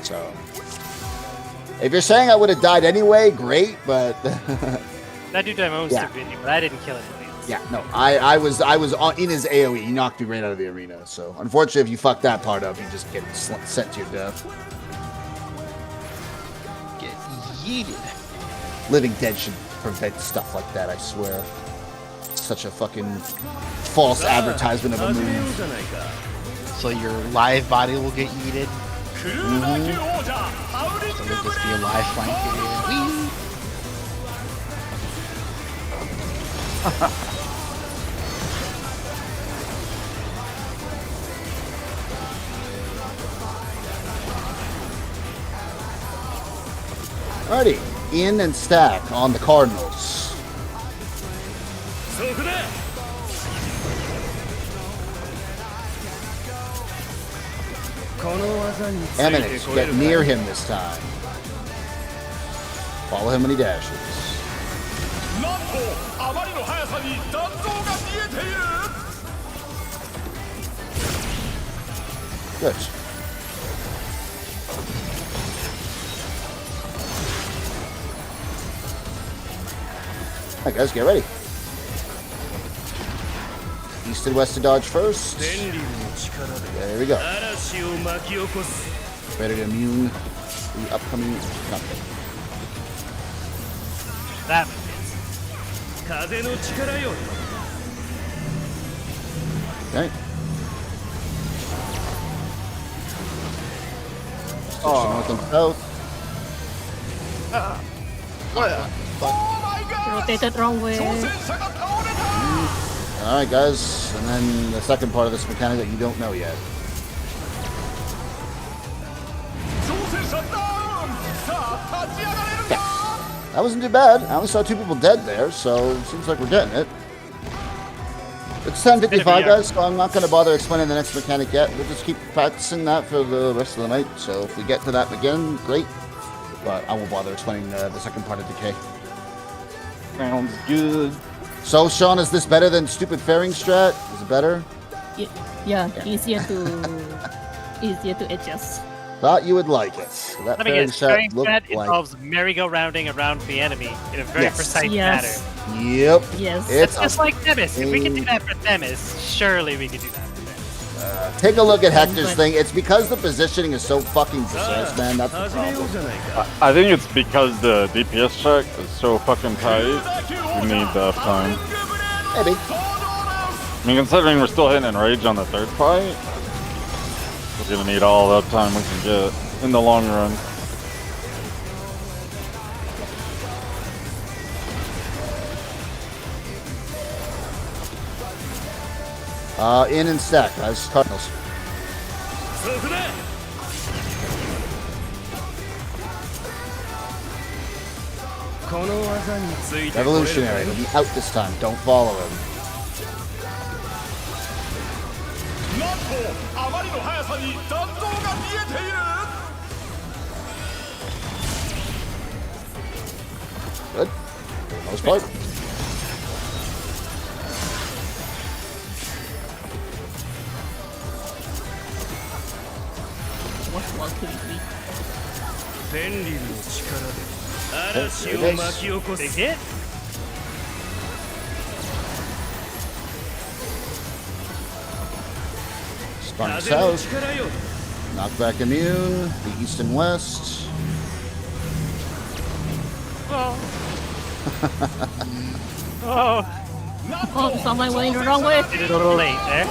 So if you're saying I would have died anyway, great. But That dude died my own Yeah. stupidity, but I didn't kill anybody else. yeah, no, I was in his AoE. He knocked me right out of the arena. So unfortunately, if you fuck that part up, you just get sent to your death. Get yeeted. Living Dead should prevent stuff like that. I swear. Such a fucking false advertisement of a 始めよう move. じゃないか So your live body will get yeeted. クルーダー級王者ハウリン So グ there'll ブ just レ be a イ live flank here. Whee! Alrighty, in and stack on the Cardinals. そこだ この技について Eminence, これ get るか near him this time. Follow him when he dashes. なんとあまりの速さに残像が見えている Good. Alright guys, get ready. East and west to dodge first. 電流の力で There we go. 嵐を巻き起こす Ready to immune the upcoming conflict. That was 風の力よ Okay. Switch to north and south. Rotated wrong way. 挑戦者が倒れた Alright guys, and then the second part of this mechanic that you don't know yet. 挑戦者ダウンさあ立ち上がれるか That wasn't too bad. I only saw 2 people dead there, so it seems like we're getting it. It's 10:55 guys, so I'm not going to bother explaining the next mechanic yet. We'll just keep practicing that for the rest of the night, so if we get to that again, great. But I won't bother explaining the second part of Decay. Sounds good. So, Sean, is this better than stupid fairing strat? Is it better? Yeah, easier to adjust. Thought you would like it. That Let me fairing guess. strat Fairing looked strat like... involves merry-go-rounding around the enemy in a very Yes. precise Yes. manner. Yep. Yes. It's Just like Themis. If we can do a- that for Themis, surely we can do that for Themis. Take a look at Hector's thing. It's because the positioning is so fucking precise, man. That's the 始めよう problem. じゃないか I think it's because the DPS check is so fucking tight. You need the uptime. Maybe. I mean, considering we're still hitting Enrage on the third fight, we're gonna need all the uptime we can get in the long run. In and stack, guys. Cardinals. そこだ この技についてこれるか Revolutionary. He'll be out this time. Don't follow him. なんとあまりの速さに残像が見えている Good. For the most part. What's 1, 2, 3? 電流の力で嵐を巻き起こす Big hit? Spun 風の south. 力よ Knockback immune. The east and west. Oh. Oh. Oh, someone went the wrong way. Did it a little late there.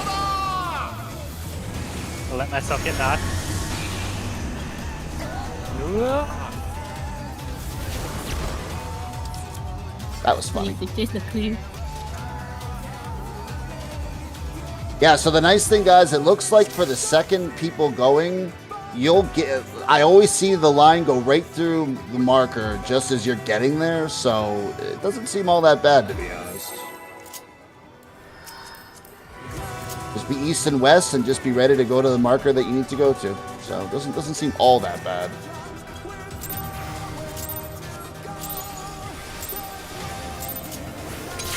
I'll let myself get knocked. That was funny. Need to chase the clear. Yeah, so the nice thing, guys, it looks like for the second people going, you'll get... I always see the line go right through the marker just as you're getting there, so it doesn't seem all that bad, to be honest. Just be east and west and just be ready to go to the marker that you need to go to. So it doesn't seem all that bad.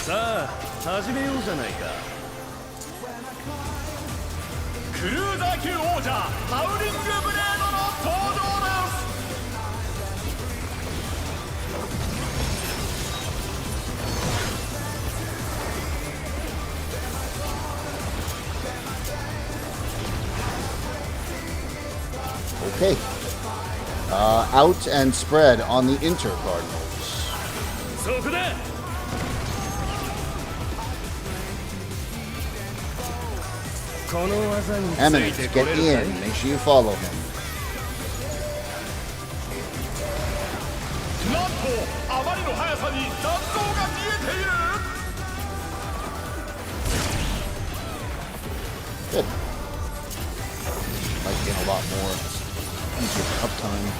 Sa, 始めようじゃないか。クルーザー級王者ハウリングブレードの登場です。Okay. Out and spread on the Inter Cardinals. そこだ。この技につ Eminence, いて get これるかい in. Make sure you follow him. なんとあまりの速さに残像が見えている。 Good. Might gain a lot more. Easier uptime.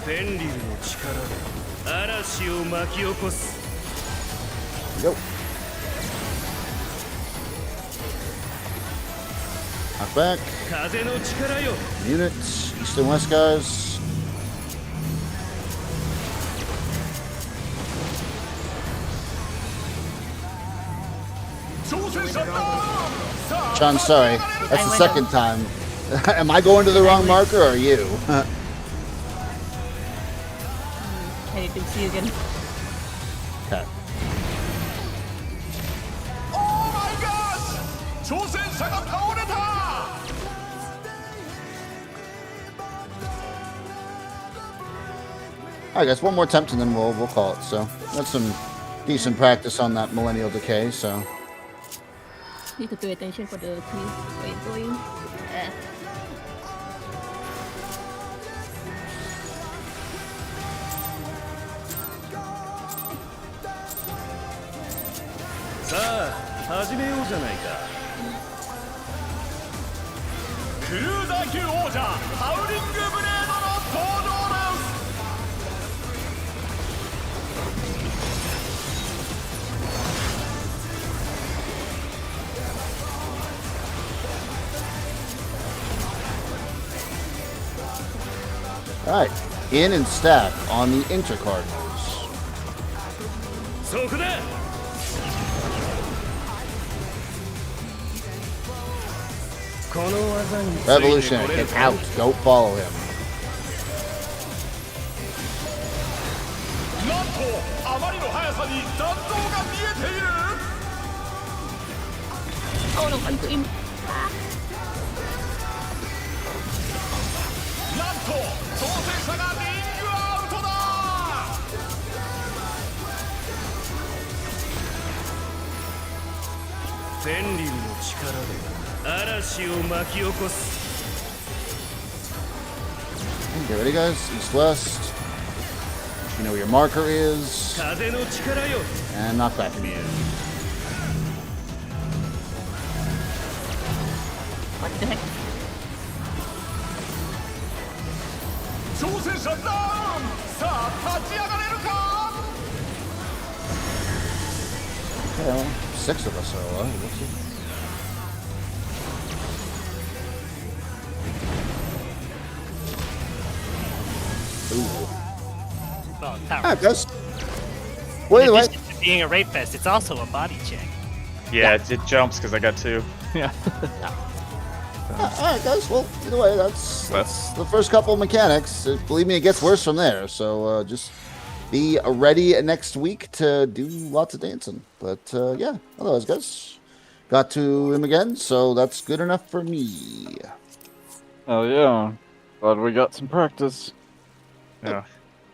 フェンリルの力で嵐を巻き起こす。 Go. Knock back. 風の力よ。 Units, east and west, guys. Sean, sorry. That's the second time. Am I going to the wrong marker or are you? I need to see you again. Okay. オーマイガーシュ！挑戦者が倒れた。 Alright, guys, one more attempt and then we'll call it. So that's some decent practice on that Millennial Decay. So Need to pay attention for the tree where you're going.さあ始めようじゃないか。クルーザー級王者ハウリングブレードの登場です。 alright, in and stack on the Inter Cardinals. そこだ。 この技について Revolution, これる get かい。 out. Go follow him. なんとあまりの速さに残像が見えている。 Oh no, I'm too in. なんと挑戦者がリングアウトだ。 フェンリルの力で嵐を巻き起こす。 Get ready, guys. East, west. You know where your marker is. 風の力よ。 And knock back immune. What the heck? 挑戦者ダウン。さあ立ち上がれるか。 Okay, well, 6 of us are alive. Let's see. Ooh. Well, power. Alright, guys. Wait, In wait. addition to being a rape fest, it's also a body check. Yeah, it jumps because I got 2. Yeah. Alright, guys. Well, either way, that's the first couple of mechanics. Believe me, it gets worse from there. So just be ready next week to do lots of dancing. But yeah, otherwise, guys, got to him again. So that's good enough for me. Oh yeah. Glad we got some practice. Yeah.